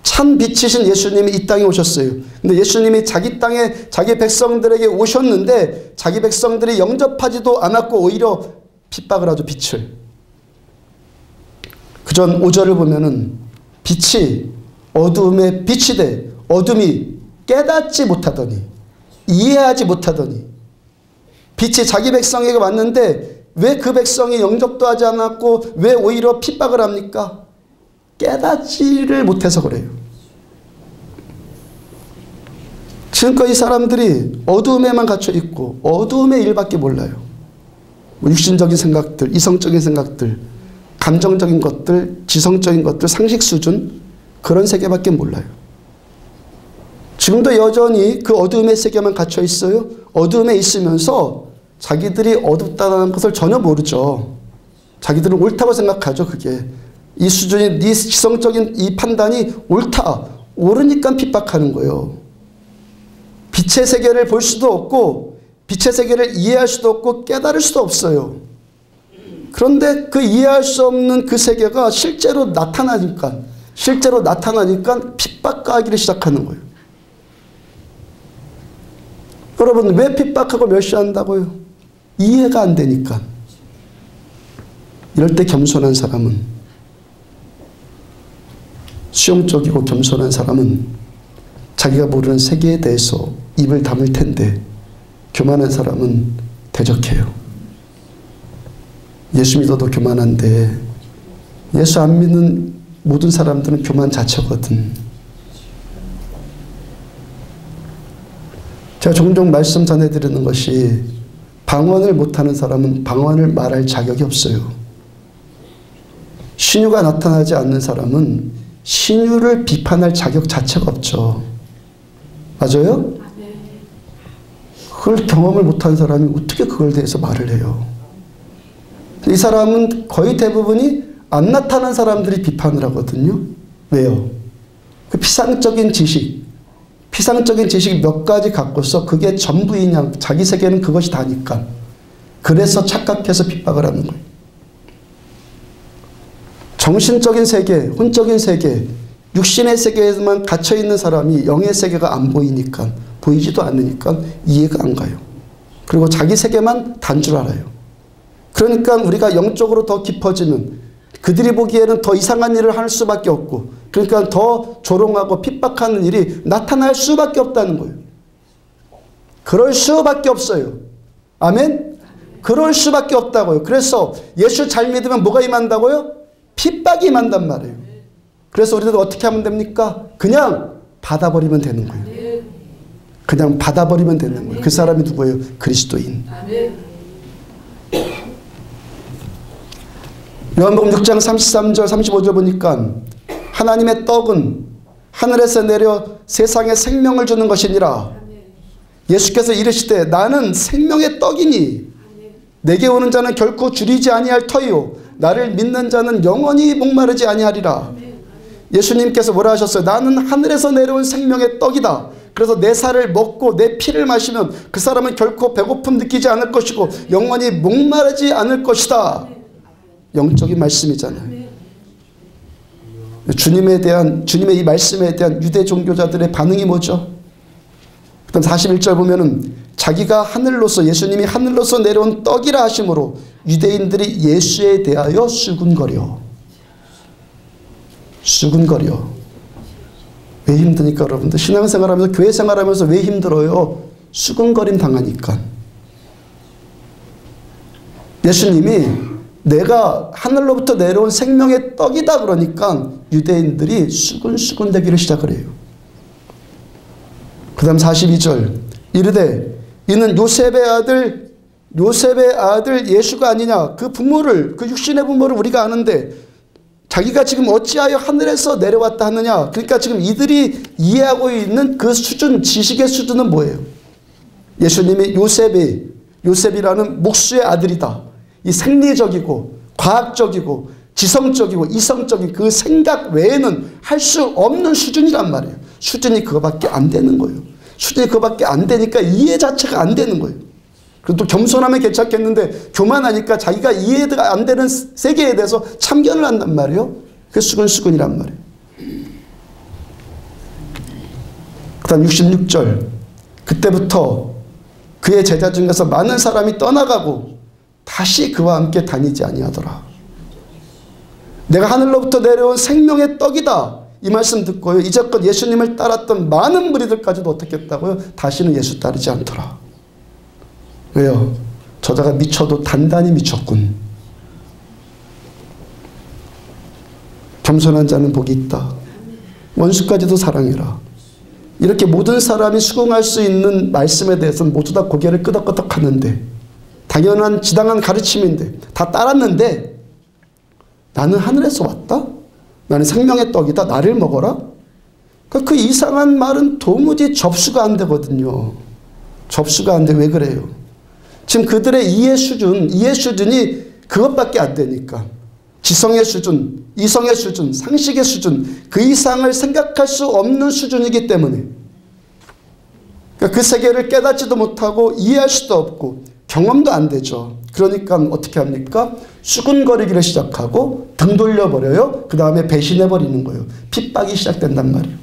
참 빛이신 예수님이 이 땅에 오셨어요. 근데 예수님이 자기 땅에 자기 백성들에게 오셨는데 자기 백성들이 영접하지도 않았고 오히려 핍박을 하죠. 빛을. 그전 5절을 보면은 빛이 어둠에 빛이 돼 어둠이 깨닫지 못하더니 이해하지 못하더니 빛이 자기 백성에게 왔는데 왜 그 백성이 영접도 하지 않았고 왜 오히려 핍박을 합니까? 깨닫지를 못해서 그래요. 지금까지 이 사람들이 어두움에만 갇혀 있고 어두움의 일밖에 몰라요. 육신적인 생각들, 이성적인 생각들, 감정적인 것들, 지성적인 것들, 상식 수준 그런 세계밖에 몰라요. 지금도 여전히 그 어두움의 세계만 갇혀 있어요. 어두움에 있으면서 자기들이 어둡다는 것을 전혀 모르죠. 자기들은 옳다고 생각하죠. 그게 이 수준이 네 지성적인 이 판단이 옳다. 옳으니까 핍박하는 거예요. 빛의 세계를 볼 수도 없고 빛의 세계를 이해할 수도 없고 깨달을 수도 없어요. 그런데 그 이해할 수 없는 그 세계가 실제로 나타나니까 핍박하기를 시작하는 거예요. 여러분 왜 핍박하고 멸시한다고요? 이해가 안 되니까. 이럴 때 겸손한 사람은 수용적이고 겸손한 사람은 자기가 모르는 세계에 대해서 입을 다물 텐데 교만한 사람은 대적해요. 예수 믿어도 교만한데 예수 안 믿는 모든 사람들은 교만 자체거든. 제가 종종 말씀 전해드리는 것이 방언을 못하는 사람은 방언을 말할 자격이 없어요. 신유가 나타나지 않는 사람은 신유를 비판할 자격 자체가 없죠. 맞아요? 그걸 경험을 못한 사람이 어떻게 그걸 대해서 말을 해요? 이 사람은 거의 대부분이 안 나타난 사람들이 비판을 하거든요. 왜요? 그 피상적인 지식 몇 가지 갖고서 그게 전부이냐, 자기 세계는 그것이 다니까. 그래서 착각해서 핍박을 하는 거예요. 정신적인 세계, 혼적인 세계, 육신의 세계에만 갇혀있는 사람이 영의 세계가 안 보이니까, 보이지도 않으니까 이해가 안 가요. 그리고 자기 세계만 단 줄 알아요. 그러니까 우리가 영적으로 더 깊어지면 그들이 보기에는 더 이상한 일을 할 수밖에 없고, 그러니까 더 조롱하고 핍박하는 일이 나타날 수밖에 없다는 거예요. 그럴 수밖에 없어요. 아멘? 그럴 수밖에 없다고요. 그래서 예수 잘 믿으면 뭐가 임한다고요? 핍박이 임한단 말이에요. 그래서 우리들 어떻게 하면 됩니까? 그냥 받아버리면 되는 거예요. 그냥 받아버리면 되는 거예요. 그 사람이 누구예요? 그리스도인. 요한복음 6장 33절 35절 보니까 하나님의 떡은 하늘에서 내려 세상에 생명을 주는 것이니라. 예수께서 이르시되 나는 생명의 떡이니 내게 오는 자는 결코 줄이지 아니할 터이요 나를 믿는 자는 영원히 목마르지 아니하리라. 예수님께서 뭐라 하셨어요? 나는 하늘에서 내려온 생명의 떡이다. 그래서 내 살을 먹고 내 피를 마시면 그 사람은 결코 배고픔 느끼지 않을 것이고 영원히 목마르지 않을 것이다. 영적인 말씀이잖아요. 주님의 이 말씀에 대한 유대 종교자들의 반응이 뭐죠? 그다음 41절 보면은 자기가 하늘로서, 예수님이 하늘로서 내려온 떡이라 하심으로 유대인들이 예수에 대하여 수군거려. 왜 힘드니까 여러분들? 신앙생활하면서 교회 생활하면서 왜 힘들어요? 수군거림 당하니까. 예수님이 내가 하늘로부터 내려온 생명의 떡이다 그러니까 유대인들이 수군수군 되기를 시작을 해요. 그 다음 42절 이르되 이는 요셉의 아들 예수가 아니냐. 그 부모를, 그 육신의 부모를 우리가 아는데 자기가 지금 어찌하여 하늘에서 내려왔다 하느냐. 그러니까 지금 이들이 이해하고 있는 그 수준, 지식의 수준은 뭐예요? 예수님이 요셉이라는 목수의 아들이다. 이 생리적이고 과학적이고 지성적이고 이성적인 그 생각 외에는 할 수 없는 수준이란 말이에요. 수준이 그거밖에 안 되는 거예요. 수준이 그거밖에 안 되니까 이해 자체가 안 되는 거예요. 그리고 또 겸손하면 괜찮겠는데 교만하니까 자기가 이해가 안 되는 세계에 대해서 참견을 한단 말이에요. 그게 수근수근이란 말이에요. 그 다음 66절 그때부터 그의 제자 중에서 많은 사람이 떠나가고 다시 그와 함께 다니지 아니하더라. 내가 하늘로부터 내려온 생명의 떡이다. 이 말씀 듣고요. 이제껏 예수님을 따랐던 많은 무리들까지도 어떻게 했다고요? 다시는 예수 따르지 않더라. 왜요? 저자가 미쳐도 단단히 미쳤군. 겸손한 자는 복이 있다. 원수까지도 사랑해라. 이렇게 모든 사람이 수긍할 수 있는 말씀에 대해서는 모두 다 고개를 끄덕끄덕 하는데 당연한 지당한 가르침인데 다 따랐는데 나는 하늘에서 왔다? 나는 생명의 떡이다. 나를 먹어라? 그 이상한 말은 도무지 접수가 안 되거든요. 접수가 안 돼. 왜 그래요? 지금 그들의 이해 수준이 그것밖에 안 되니까 지성의 수준, 이성의 수준, 상식의 수준 그 이상을 생각할 수 없는 수준이기 때문에 그 세계를 깨닫지도 못하고 이해할 수도 없고 경험도 안 되죠. 그러니까 어떻게 합니까? 수군거리기를 시작하고 등 돌려버려요. 그 다음에 배신해버리는 거예요. 핍박이 시작된단 말이에요.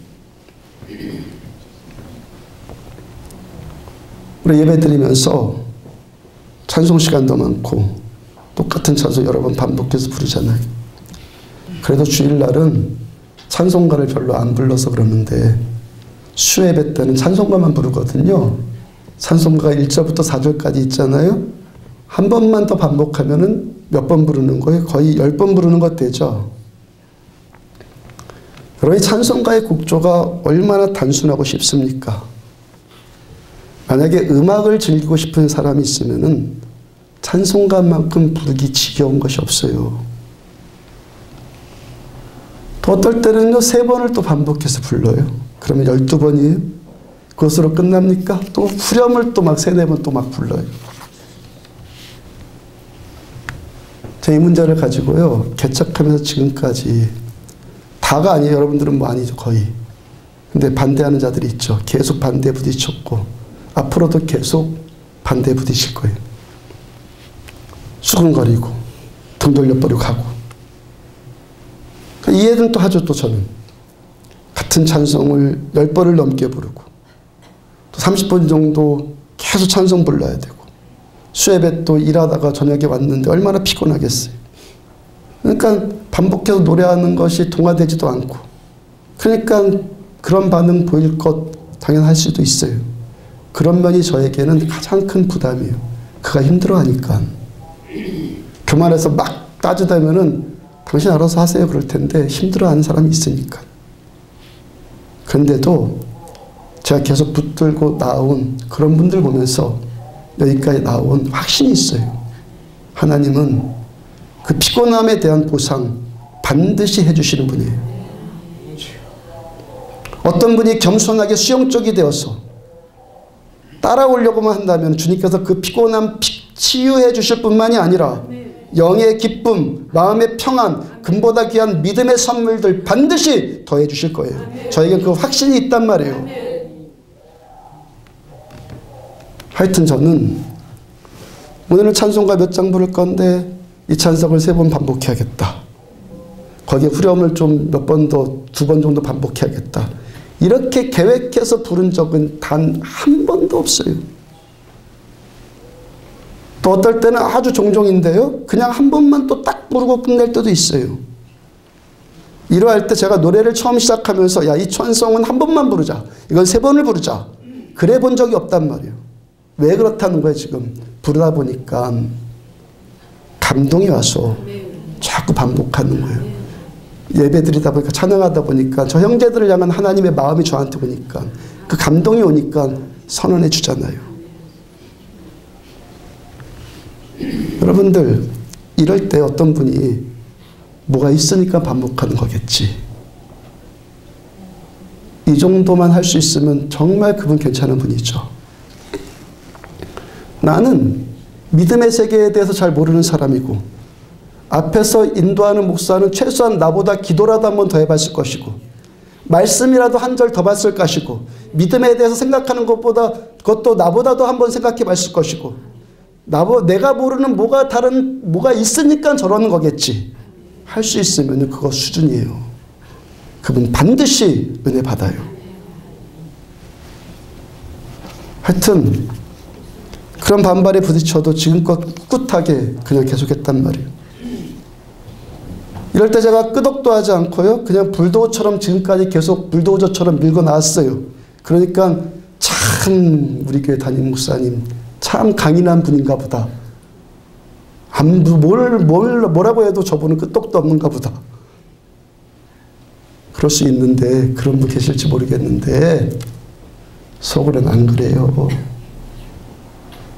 우리 예배 드리면서 찬송 시간도 많고 똑같은 찬송 여러 번 반복해서 부르잖아요. 그래도 주일날은 찬송가를 별로 안 불러서 그러는데 수예배 때는 찬송가만 부르거든요. 찬송가가 1절부터 4절까지 있잖아요. 한 번만 더 반복하면은 몇 번 부르는 거예요? 거의 10번 부르는 것 되죠. 여러분, 찬송가의 곡조가 얼마나 단순하고 쉽습니까? 만약에 음악을 즐기고 싶은 사람이 있으면은 찬송가만큼 부르기 지겨운 것이 없어요. 또 어떨 때는요, 3번을 또 반복해서 불러요. 그러면 12번이에요. 그것으로 끝납니까? 또 후렴을 또 막 3, 4번 또 막 불러요. 이 문제를 가지고요, 개척하면서 지금까지 다가 아니에요. 여러분들은 뭐 아니죠, 거의. 근데 반대하는 자들이 있죠. 계속 반대에 부딪혔고 앞으로도 계속 반대에 부딪힐 거예요. 수근거리고 등 돌려버리고 가고. 이해는 또 하죠. 또 저는 같은 찬송을 10번을 넘게 부르고 또 30분 정도 계속 찬송 불러야 되고, 수예배 또 일하다가 저녁에 왔는데 얼마나 피곤하겠어요. 그러니까 반복해서 노래하는 것이 동화되지도 않고, 그러니까 그런 반응 보일 것 당연할 수도 있어요. 그런 면이 저에게는 가장 큰 부담이에요. 그가 힘들어하니까. 교만해서 막 따지다면은 당신 알아서 하세요 그럴 텐데 힘들어하는 사람이 있으니까. 그런데도 제가 계속 붙들고 나온 그런 분들 보면서 여기까지 나온 확신이 있어요. 하나님은 그 피곤함에 대한 보상 반드시 해주시는 분이에요. 어떤 분이 겸손하게 수용적이 되어서 따라오려고만 한다면 주님께서 그 피곤함 치유해 주실 뿐만이 아니라 영의 기쁨, 마음의 평안, 금보다 귀한 믿음의 선물들 반드시 더해 주실 거예요. 저에겐 그 확신이 있단 말이에요. 하여튼 저는 오늘은 찬송가 몇 장 부를 건데 이 찬송을 3번 반복해야겠다. 거기에 후렴을 좀 몇 번 더, 2번 정도 반복해야겠다. 이렇게 계획해서 부른 적은 단 한 번도 없어요. 또 어떨 때는 아주 종종인데요, 그냥 한 번만 또 딱 부르고 끝낼 때도 있어요. 이러할 때 제가 노래를 처음 시작하면서 야, 이 찬송은 한 번만 부르자, 이건 3번을 부르자, 그래 본 적이 없단 말이에요. 왜 그렇다는 거예요. 지금 부르다 보니까 감동이 와서 자꾸 반복하는 거예요. 예배 드리다 보니까, 찬양하다 보니까 저 형제들을 향한 하나님의 마음이 저한테 오니까, 그 감동이 오니까 선언해 주잖아요. 여러분들, 이럴 때 어떤 분이 뭐가 있으니까 반복하는 거겠지, 이 정도만 할 수 있으면 정말 그분 괜찮은 분이죠. 나는 믿음의 세계에 대해서 잘 모르는 사람이고, 앞에서 인도하는 목사는 최소한 나보다 기도라도 한 번 더 해봤을 것이고, 말씀이라도 한 절 더 봤을 것이고, 믿음에 대해서 생각하는 것보다 그것도 나보다도 한 번 생각해 봤을 것이고, 내가 모르는 뭐가 있으니까 저러는 거겠지 할 수 있으면 그거 수준이에요. 그분 반드시 은혜 받아요. 하여튼 그런 반발에 부딪혀도 지금껏 꿋꿋하게 그냥 계속했단 말이에요. 이럴 때 제가 끄덕도 하지 않고요, 그냥 불도저처럼 지금까지 계속 불도저처럼 밀고 나왔어요. 그러니까 참 우리 교회 담임 목사님 참 강인한 분인가 보다, 뭐라고 해도 저분은 끄떡도 없는가 보다, 그럴 수 있는데, 그런 분 계실지 모르겠는데 속으로는 안 그래요.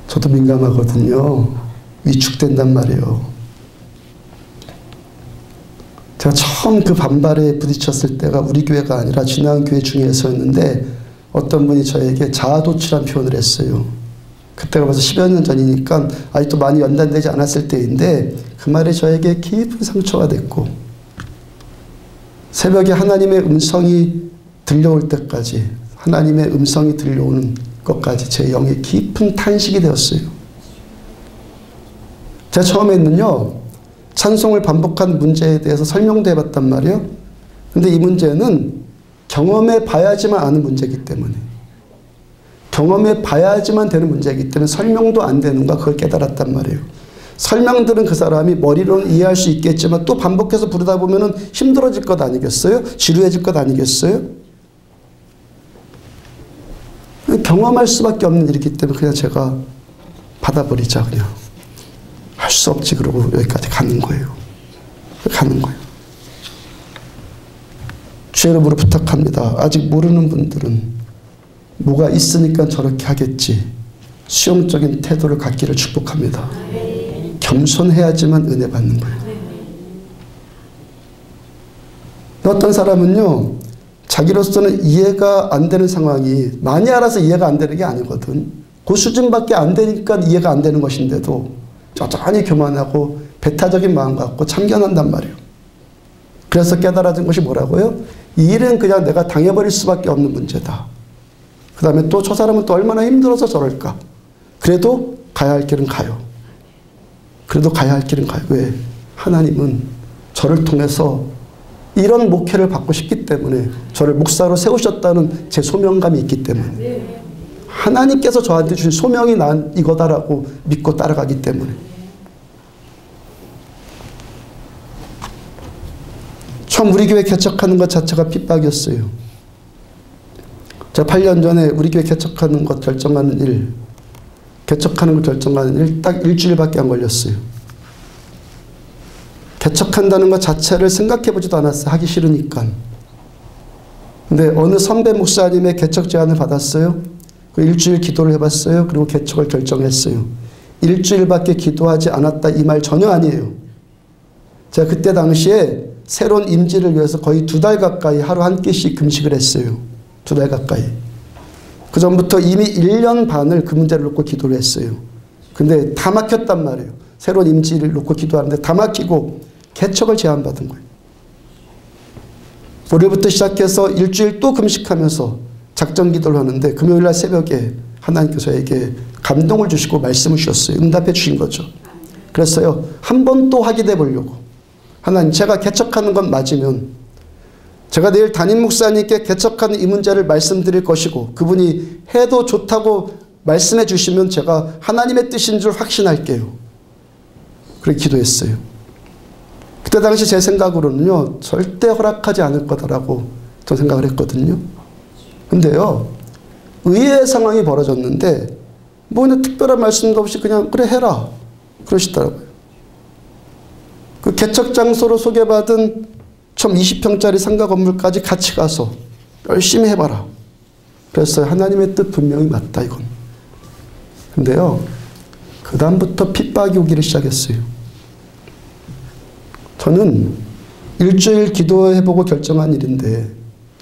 저도 민감하거든요. 위축된단 말이에요. 제가 처음 그 반발에 부딪혔을 때가 우리 교회가 아니라 지나간 교회 중에서였는데, 어떤 분이 저에게 자아도취란 표현을 했어요. 그때가 벌써 10여 년 전이니까 아직도 많이 연단되지 않았을 때인데, 그 말이 저에게 깊은 상처가 됐고, 새벽에 하나님의 음성이 들려올 때까지, 하나님의 음성이 들려오는 것까지 제 영에 깊은 탄식이 되었어요. 제가 처음에는요, 찬송을 반복한 문제에 대해서 설명도 해봤단 말이에요. 근데 이 문제는 경험해 봐야지만 아는 문제이기 때문에, 경험해 봐야지만 되는 문제이기 때문에 설명도 안 되는 거, 그걸 깨달았단 말이에요. 설명들은 그 사람이 머리로는 이해할 수 있겠지만 또 반복해서 부르다 보면 힘들어질 것 아니겠어요? 지루해질 것 아니겠어요? 경험할 수밖에 없는 일이기 때문에 그냥 제가 받아버리자, 그냥. 할 수 없지, 그러고 여기까지 가는 거예요. 가는 거예요. 주의 이름으로 부탁합니다. 아직 모르는 분들은 뭐가 있으니까 저렇게 하겠지. 수용적인 태도를 갖기를 축복합니다. 겸손해야지만 은혜 받는 거예요. 어떤 사람은요, 자기로서는 이해가 안 되는 상황이 많이 알아서 이해가 안 되는 게 아니거든. 그 수준밖에 안 되니까 이해가 안 되는 것인데도 여전히 교만하고 배타적인 마음 갖고 참견한단 말이에요. 그래서 깨달아진 것이 뭐라고요? 이 일은 그냥 내가 당해버릴 수밖에 없는 문제다. 그 다음에 또 저 사람은 또 얼마나 힘들어서 저럴까. 그래도 가야 할 길은 가요. 그래도 가야 할 길은 가요. 왜? 하나님은 저를 통해서 이런 목회를 받고 싶기 때문에 저를 목사로 세우셨다는 제 소명감이 있기 때문에 하나님께서 저한테 주신 소명이 난 이거다라고 믿고 따라가기 때문에 처음 우리 교회 개척하는 것 자체가 핍박이었어요. 제가 8년 전에 우리 교회 개척하는 것 결정하는 일, 개척하는 걸 결정하는 일 딱 일주일밖에 안 걸렸어요. 개척한다는 것 자체를 생각해보지도 않았어요. 하기 싫으니까. 근데 어느 선배 목사님의 개척 제안을 받았어요. 그 일주일 기도를 해봤어요. 그리고 개척을 결정했어요. 일주일밖에 기도하지 않았다 이 말 전혀 아니에요. 제가 그때 당시에 새로운 임지를 위해서 거의 2달 가까이 하루 한 끼씩 금식을 했어요. 2달 가까이. 그 전부터 이미 1년 반을 그 문제를 놓고 기도를 했어요. 근데 다 막혔단 말이에요. 새로운 임지를 놓고 기도하는데 다 막히고 개척을 제안받은 거예요. 월요일부터 시작해서 일주일 또 금식하면서 작전 기도를 하는데 금요일날 새벽에 하나님께서 저에게 감동을 주시고 말씀을 주셨어요. 응답해 주신 거죠. 그랬어요. 한 번 또 확인해 보려고. 하나님, 제가 개척하는 건 맞으면 제가 내일 담임 목사님께 개척하는 이 문제를 말씀드릴 것이고 그분이 해도 좋다고 말씀해 주시면 제가 하나님의 뜻인 줄 확신할게요. 그렇게 기도했어요. 그때 당시 제 생각으로는요, 절대 허락하지 않을 거다라고 저 생각을 했거든요. 근데요, 의외의 상황이 벌어졌는데 뭐 그냥 특별한 말씀도 없이 그냥 그래 해라 그러시더라고요. 그 개척 장소로 소개받은 총 20평짜리 상가 건물까지 같이 가서 열심히 해봐라. 그랬어요. 하나님의 뜻 분명히 맞다 이건. 근데요, 그 다음부터 핍박이 오기를 시작했어요. 저는 일주일 기도해보고 결정한 일인데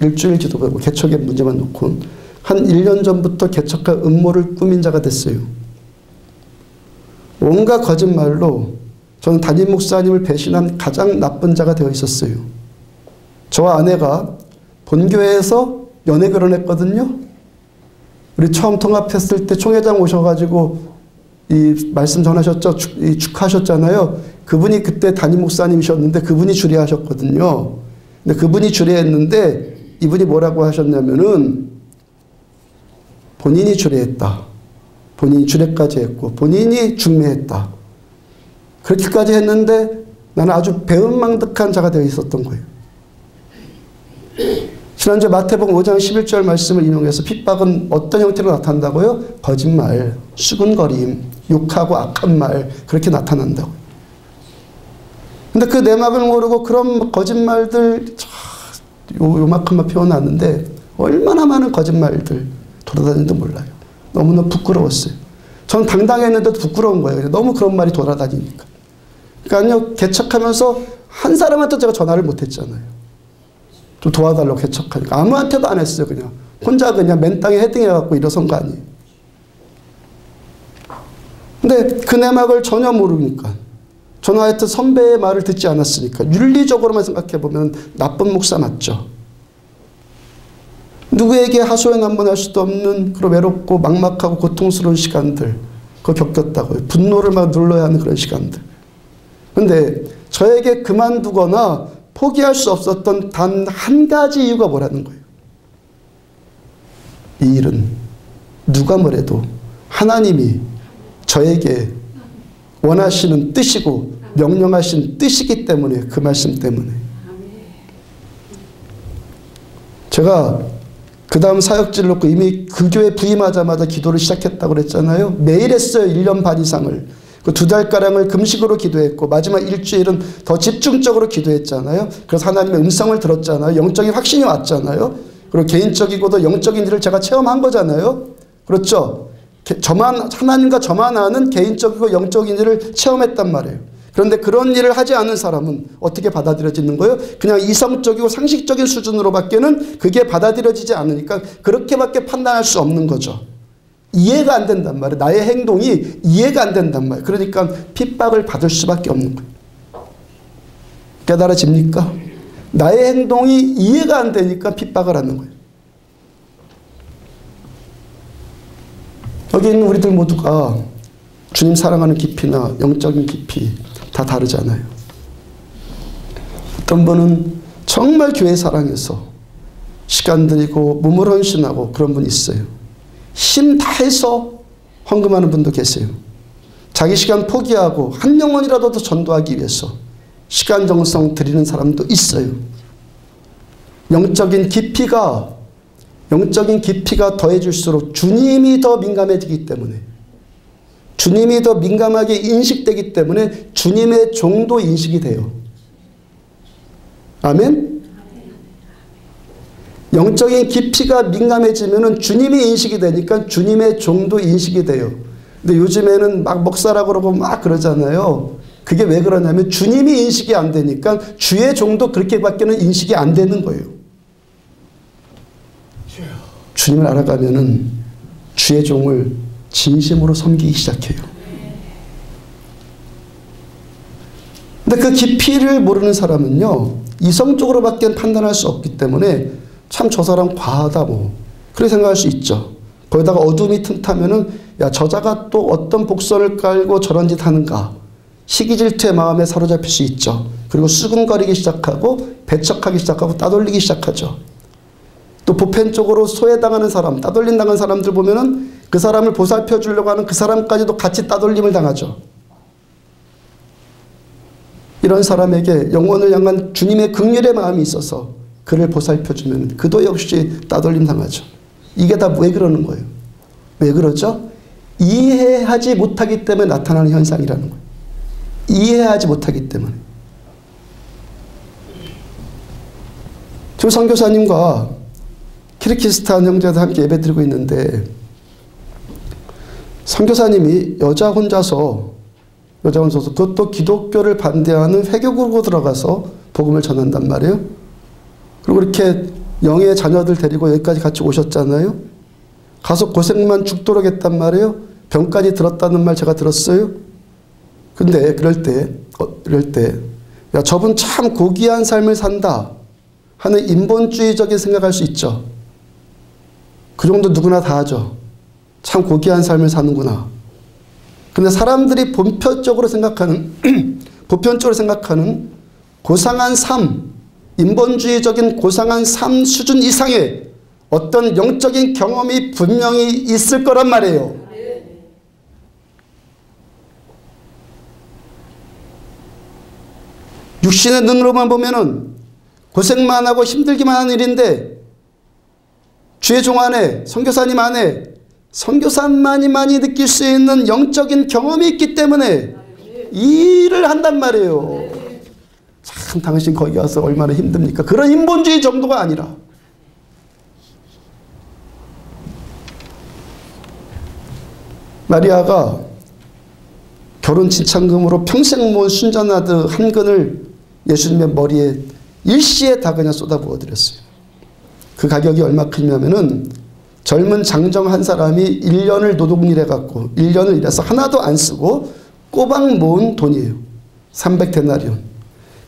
일주일 기도해보고 개척의 문제만 놓고 한 1년 전부터 개척할 음모를 꾸민 자가 됐어요. 온갖 거짓말로 저는 담임 목사님을 배신한 가장 나쁜 자가 되어 있었어요. 저와 아내가 본교회에서 연애 결혼했거든요. 우리 처음 통합했을 때 총회장 오셔가지고 이 말씀 전하셨죠. 축하하셨잖아요. 그분이 그때 담임 목사님이셨는데 그분이 주례하셨거든요. 근데 그분이 주례했는데 이분이 뭐라고 하셨냐면은 본인이 주례했다. 본인이 주례까지 했고 본인이 중매했다. 그렇게까지 했는데 나는 아주 배은망덕한 자가 되어 있었던 거예요. 지난주 마태복음 5장 11절 말씀을 인용해서 핍박은 어떤 형태로 나타난다고요? 거짓말, 수근거림, 욕하고 악한 말 그렇게 나타난다고. 근데 그 내막을 모르고 그런 거짓말들 요만큼만 표현하는데 얼마나 많은 거짓말들 돌아다니는지 몰라요. 너무너무 부끄러웠어요. 전 당당했는데도 부끄러운 거예요. 너무 그런 말이 돌아다니니까. 그러니까요, 개척하면서 한 사람한테 제가 전화를 못했잖아요. 좀 도와달라고 개척하니까. 아무한테도 안 했어요. 그냥 혼자 그냥 맨 땅에 헤딩해갖고 일어선 거 아니에요. 근데 그 내막을 전혀 모르니까 저는 하여튼 선배의 말을 듣지 않았으니까 윤리적으로만 생각해보면 나쁜 목사 맞죠. 누구에게 하소연 한번 할 수도 없는 그런 외롭고 막막하고 고통스러운 시간들 그거 겪었다고요. 분노를 막 눌러야 하는 그런 시간들. 근데 저에게 그만두거나 포기할 수 없었던 단 한 가지 이유가 뭐라는 거예요. 이 일은 누가 뭐래도 하나님이 저에게 원하시는 뜻이고 명령하신 뜻이기 때문에 그 말씀 때문에 제가 그 다음 사역지를 놓고 이미 그 교회 부임하자마자 기도를 시작했다고 그랬잖아요. 매일 했어요. 1년 반 이상을. 그 2달가량을 금식으로 기도했고 마지막 일주일은 더 집중적으로 기도했잖아요. 그래서 하나님의 음성을 들었잖아요. 영적인 확신이 왔잖아요. 그리고 개인적이고도 영적인 일을 제가 체험한 거잖아요. 그렇죠? 하나님과 저만 아는 개인적이고 영적인 일을 체험했단 말이에요. 그런데 그런 일을 하지 않은 사람은 어떻게 받아들여지는 거예요? 그냥 이성적이고 상식적인 수준으로밖에는 그게 받아들여지지 않으니까 그렇게밖에 판단할 수 없는 거죠. 이해가 안 된단 말이에요. 나의 행동이 이해가 안 된단 말이에요. 그러니까 핍박을 받을 수밖에 없는 거예요. 깨달아집니까? 나의 행동이 이해가 안 되니까 핍박을 하는 거예요. 여기 있는 우리들 모두가 주님 사랑하는 깊이나 영적인 깊이 다 다르잖아요. 어떤 분은 정말 교회 사랑해서 시간 들이고 몸을 헌신하고 그런 분이 있어요. 힘 다해서 헌금하는 분도 계세요. 자기 시간 포기하고 한 영혼이라도 더 전도하기 위해서 시간 정성 들이는 사람도 있어요. 영적인 깊이가 더해질수록 주님이 더 민감해지기 때문에, 주님이 더 민감하게 인식되기 때문에 주님의 종도 인식이 돼요. 아멘? 영적인 깊이가 민감해지면 주님이 인식이 되니까 주님의 종도 인식이 돼요. 근데 요즘에는 막 목사라고 그러고 막 그러잖아요. 그게 왜 그러냐면 주님이 인식이 안 되니까 주의 종도 그렇게밖에는 인식이 안 되는 거예요. 주님을 알아가면은 주의 종을 진심으로 섬기기 시작해요. 근데 그 깊이를 모르는 사람은요, 이성적으로밖에 판단할 수 없기 때문에 참 저 사람 과하다 뭐 그렇게 생각할 수 있죠. 거기다가 어둠이 틈타면은 야, 저자가 또 어떤 복선을 깔고 저런 짓 하는가, 시기질투의 마음에 사로잡힐 수 있죠. 그리고 수근거리기 시작하고 배척하기 시작하고 따돌리기 시작하죠. 또 보편적으로 소외당하는 사람, 따돌림 당한 사람들 보면은 그 사람을 보살펴 주려고 하는 그 사람까지도 같이 따돌림을 당하죠. 이런 사람에게 영혼을 향한 주님의 긍휼의 마음이 있어서 그를 보살펴 주면 그도 역시 따돌림 당하죠. 이게 다 왜 그러는 거예요? 왜 그러죠? 이해하지 못하기 때문에 나타나는 현상이라는 거예요. 이해하지 못하기 때문에. 저 선교사님과 키르기스탄 형제도 함께 예배드리고 있는데 선교사님이 여자 혼자서 그것도 기독교를 반대하는 회교국으로 들어가서 복음을 전한단 말이에요. 그리고 이렇게 영의 자녀들 데리고 여기까지 같이 오셨잖아요. 가서 고생만 죽도록 했단 말이에요. 병까지 들었다는 말 제가 들었어요. 근데 그럴 때 야, 저분 참 고귀한 삶을 산다 하는 인본주의적인 생각할 수 있죠. 그 정도 누구나 다 하죠. 참 고귀한 삶을 사는구나. 근데 사람들이 보편적으로 생각하는 고상한 삶, 인본주의적인 고상한 삶 수준 이상의 어떤 영적인 경험이 분명히 있을 거란 말이에요. 육신의 눈으로만 보면은 고생만 하고 힘들기만 하는 일인데 주의 종 안에, 선교사님 안에 선교사만이 느낄 수 있는 영적인 경험이 있기 때문에 이 일을 한단 말이에요. 참 당신 거기 가서 얼마나 힘듭니까? 그런 인본주의 정도가 아니라 마리아가 결혼 진창금으로 평생 모은 순전하드 한 근을 예수님의 머리에 일시에 다 그냥 쏟아부어 드렸어요. 그 가격이 얼마큼이냐면은 젊은 장정 한 사람이 1년을 노동일 해갖고 1년을 일해서 하나도 안 쓰고 꼬박 모은 돈이에요. 300데나리온.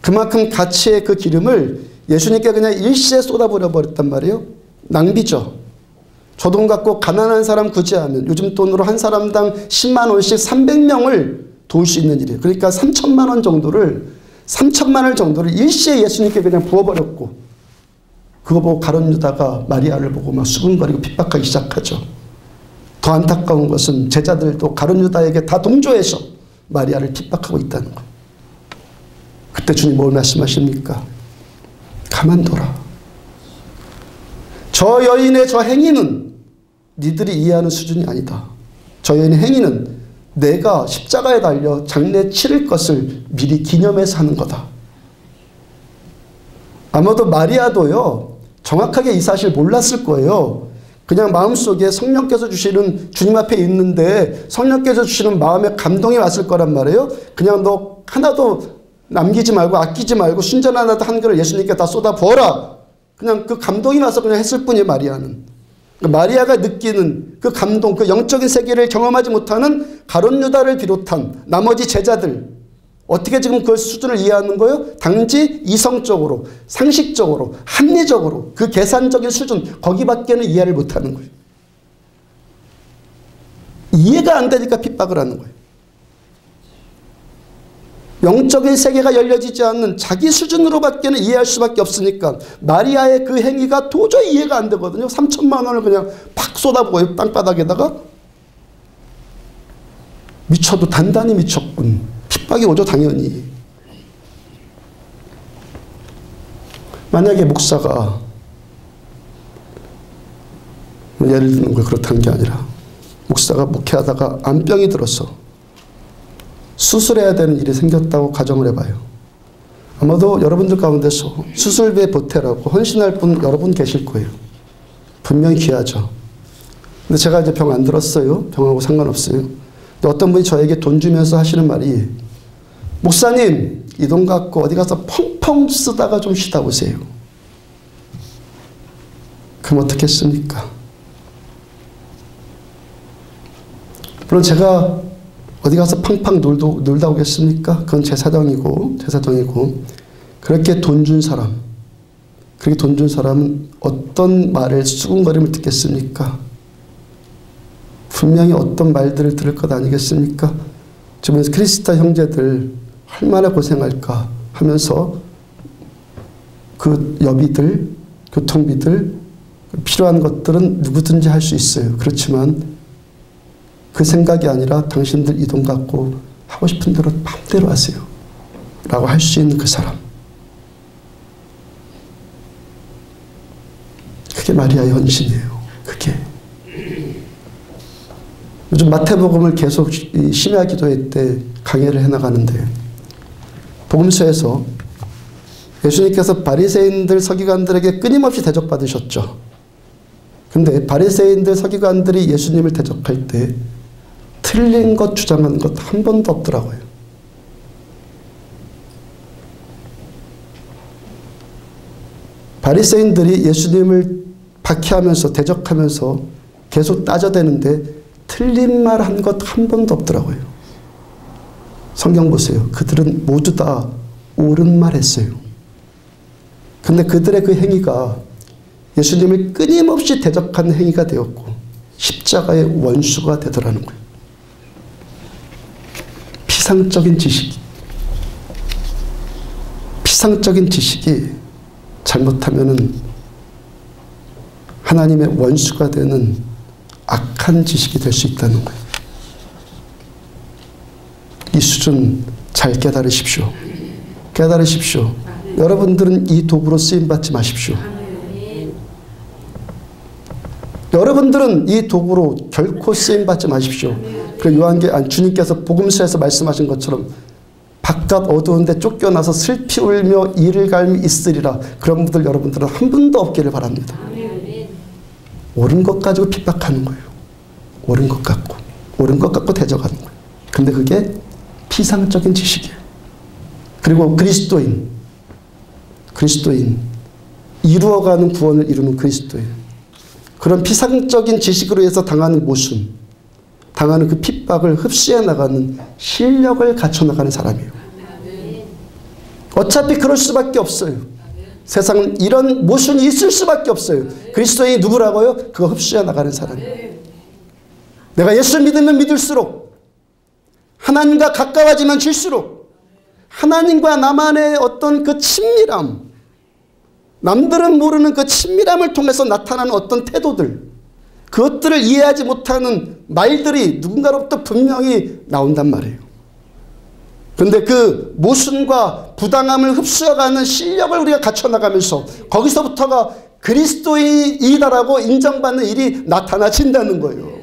그만큼 가치의 그 기름을 예수님께 그냥 일시에 쏟아버려 버렸단 말이에요. 낭비죠. 저 돈 갖고 가난한 사람 구제하면 요즘 돈으로 한 사람당 10만 원씩 300명을 도울 수 있는 일이에요. 그러니까 3천만 원 정도를 일시에 예수님께 그냥 부어버렸고 그거 보고 가룟 유다가 마리아를 보고 막 수근거리고 핍박하기 시작하죠. 더 안타까운 것은 제자들도 가룟 유다에게 다 동조해서 마리아를 핍박하고 있다는 것. 그때 주님 뭘 말씀하십니까? 가만둬라. 저 여인의 저 행위는 니들이 이해하는 수준이 아니다. 저 여인의 행위는 내가 십자가에 달려 장래 치를 것을 미리 기념해서 하는 거다. 아마도 마리아도요, 정확하게 이 사실 몰랐을 거예요. 그냥 마음속에 성령께서 주시는 주님 앞에 있는데 성령께서 주시는 마음에 감동이 왔을 거란 말이에요. 그냥 너 하나도 남기지 말고 아끼지 말고 순전한 한글을 예수님께 다 쏟아 부어라. 그냥 그 감동이 와서 그냥 했을 뿐이에요, 마리아는. 마리아가 느끼는 그 감동, 그 영적인 세계를 경험하지 못하는 가룟 유다를 비롯한 나머지 제자들, 어떻게 지금 그 수준을 이해하는 거예요? 단지 이성적으로, 상식적으로, 합리적으로, 그 계산적인 수준, 거기밖에는 이해를 못하는 거예요. 이해가 안 되니까 핍박을 하는 거예요. 영적인 세계가 열려지지 않는 자기 수준으로밖에는 이해할 수밖에 없으니까 마리아의 그 행위가 도저히 이해가 안 되거든요. 3천만 원을 그냥 팍 쏟아부어요, 땅바닥에다가. 미쳐도 단단히 미쳤군. 핍박이 오죠, 당연히. 만약에 목사가, 예를 드는 걸 그렇다는 게 아니라, 목사가 목회하다가 암병이 들어서 수술해야 되는 일이 생겼다고 가정을 해봐요. 아마도 여러분들 가운데서 수술비에 보태라고 헌신할 분 여러분 계실 거예요. 분명히 귀하죠. 근데 제가 이제 병 안 들었어요. 병하고 상관없어요. 근데 어떤 분이 저에게 돈 주면서 하시는 말이, 목사님, 이 돈 갖고 어디 가서 펑펑 쓰다가 좀 쉬다 오세요. 그럼 어떻겠습니까? 물론 제가 어디 가서 팡팡 놀다 오겠습니까? 그건 제 사정이고, 그렇게 돈 준 사람, 그렇게 돈 준 사람은 어떤 말을 수군거림을 듣겠습니까? 분명히 어떤 말들을 들을 것 아니겠습니까? 주변에서 크리스찬 형제들 얼마나 고생할까 하면서 그 여비들, 교통비들, 필요한 것들은 누구든지 할 수 있어요. 그렇지만 그 생각이 아니라 당신들 이 돈 갖고 하고 싶은 대로 마음대로 하세요 라고 할 수 있는 그 사람, 그게 마리아의 헌신이에요. 그게 요즘 마태복음을 계속 심야 기도회 때 강해를 해나가는데, 복음서에서 예수님께서 바리새인들 서기관들에게 끊임없이 대적받으셨죠. 근데 바리새인들 서기관들이 예수님을 대적할 때 틀린 것 주장하는 것 한 번도 없더라고요. 바리새인들이 예수님을 박해하면서 대적하면서 계속 따져대는데 틀린 말 한 것 한 번도 없더라고요. 성경 보세요. 그들은 모두 다 옳은 말 했어요. 근데 그들의 그 행위가 예수님을 끊임없이 대적하는 행위가 되었고 십자가의 원수가 되더라는 거예요. 피상적인 지식이 잘못하면은 하나님의 원수가 되는 악한 지식이 될 수 있다는 거예요. 이 수준 잘 깨달으십시오. 깨달으십시오. 여러분들은 이 도구로 쓰임받지 마십시오. 여러분들은 이 도구로 결코 쓰임받지 마십시오. 주님께서 복음서에서 말씀하신 것처럼 바깥 어두운데 쫓겨나서 슬피 울며 이를 갈미 있으리라. 그런 분들 여러분들은 한 분도 없기를 바랍니다. 옳은 것 가지고 핍박하는 거예요. 옳은 것 갖고 대적하는 거예요. 근데 그게 피상적인 지식이에요. 그리고 그리스도인 이루어가는 구원을 이루는 그리스도인, 그런 피상적인 지식으로 해서 당하는 모순, 당하는 그 핍박을 흡수해 나가는 실력을 갖춰 나가는 사람이에요. 어차피 그럴 수밖에 없어요. 세상은 이런 모순이 있을 수밖에 없어요. 그리스도인이 누구라고요? 그거 흡수해 나가는 사람이에요. 내가 예수 믿으면 믿을수록, 하나님과 가까워지면 질수록 하나님과 나만의 어떤 그 친밀함, 남들은 모르는 그 친밀함을 통해서 나타나는 어떤 태도들, 그것들을 이해하지 못하는 말들이 누군가로부터 분명히 나온단 말이에요. 그런데 그 모순과 부당함을 흡수해가는 실력을 우리가 갖춰나가면서 거기서부터가 그리스도인이다라고 인정받는 일이 나타나진다는 거예요.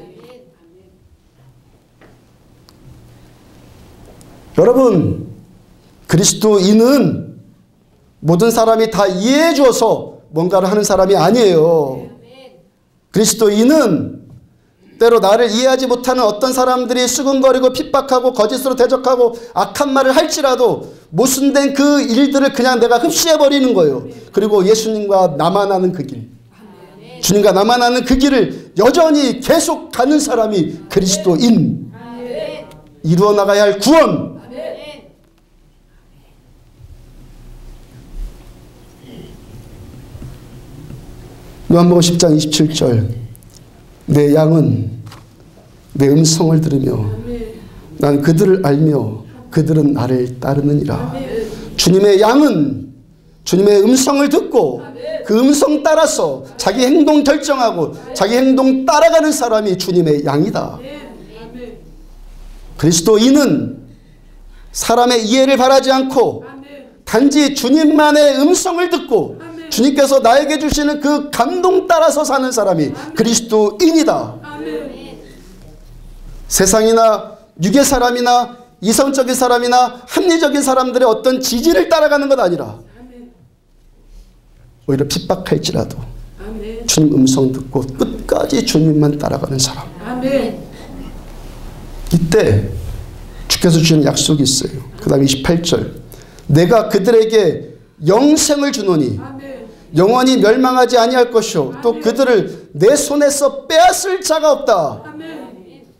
여러분, 그리스도인은 모든 사람이 다 이해해 주어서 뭔가를 하는 사람이 아니에요. 그리스도인은 때로 나를 이해하지 못하는 어떤 사람들이 수근거리고 핍박하고 거짓으로 대적하고 악한 말을 할지라도 모순된 그 일들을 그냥 내가 흡수해버리는 거예요. 그리고 예수님과 나만 아는 그 길, 주님과 나만 아는 그 길을 여전히 계속 가는 사람이 그리스도인. 이루어 나가야 할 구원. 요한복음 10장 27절, 내 양은 내 음성을 들으며 난 그들을 알며 그들은 나를 따르느니라. 주님의 양은 주님의 음성을 듣고 그 음성 따라서 자기 행동 결정하고 자기 행동 따라가는 사람이 주님의 양이다. 그리스도인은 사람의 이해를 바라지 않고 단지 주님만의 음성을 듣고 주님께서 나에게 주시는 그 감동 따라서 사는 사람이 그리스도인이다. 세상이나 육의 사람이나 이성적인 사람이나 합리적인 사람들의 어떤 지지를 따라가는 것 아니라 오히려 핍박할지라도 주님 음성 듣고 끝까지 주님만 따라가는 사람. 이때 주께서 주시는 약속이 있어요. 그 다음에 28절, 내가 그들에게 영생을 주노니 영원히 멸망하지 아니할 것이요 또 그들을 내 손에서 빼앗을 자가 없다.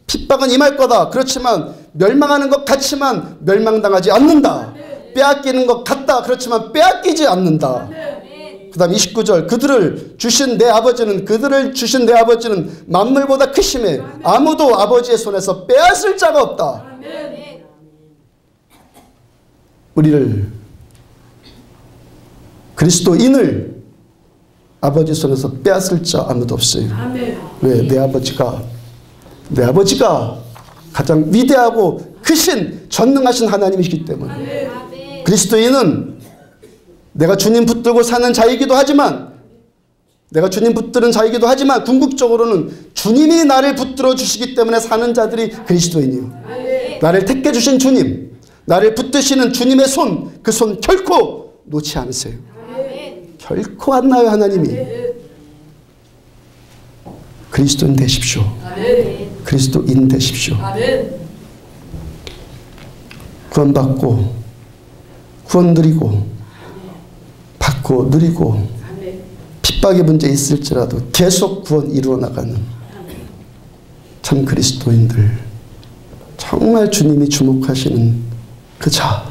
핍박은 임할 거다. 그렇지만 멸망하는 것 같지만 멸망당하지 않는다. 빼앗기는 것 같다. 그렇지만 빼앗기지 않는다. 그 다음 29절, 그들을 주신 내 아버지는 만물보다 크심에 아무도 아버지의 손에서 빼앗을 자가 없다. 우리를, 그리스도인을 아버지 손에서 빼앗을 자 아무도 없어요. 왜? 내 아버지가 가장 위대하고 크신 전능하신 하나님이시기 때문에. 그리스도인은 내가 주님 붙들고 사는 자이기도 하지만 궁극적으로는 주님이 나를 붙들어 주시기 때문에 사는 자들이 그리스도인이에요. 나를 택해 주신 주님, 나를 붙드시는 주님의 손, 그 손 결코 놓지 않으세요. 결코 안 나요. 하나님이. 그리스도인 되십시오. 그리스도인 되십시오. 구원받고 구원 누리고 받고 누리고 핍박의 문제 있을지라도 계속 구원 이루어 나가는 참 그리스도인들, 정말 주님이 주목하시는 그 자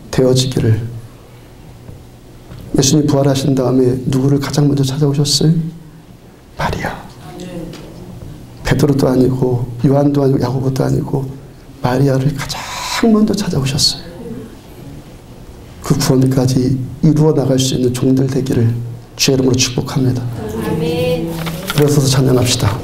되어지기를. 예수님 부활하신 다음에 누구를 가장 먼저 찾아오셨어요? 마리아. 베드로도 아니고 요한도 아니고 야고보도 아니고 마리아를 가장 먼저 찾아오셨어요. 그 구원까지 이루어 나갈 수 있는 종들 되기를 주의 이름으로 축복합니다. 일어서서 찬양합시다.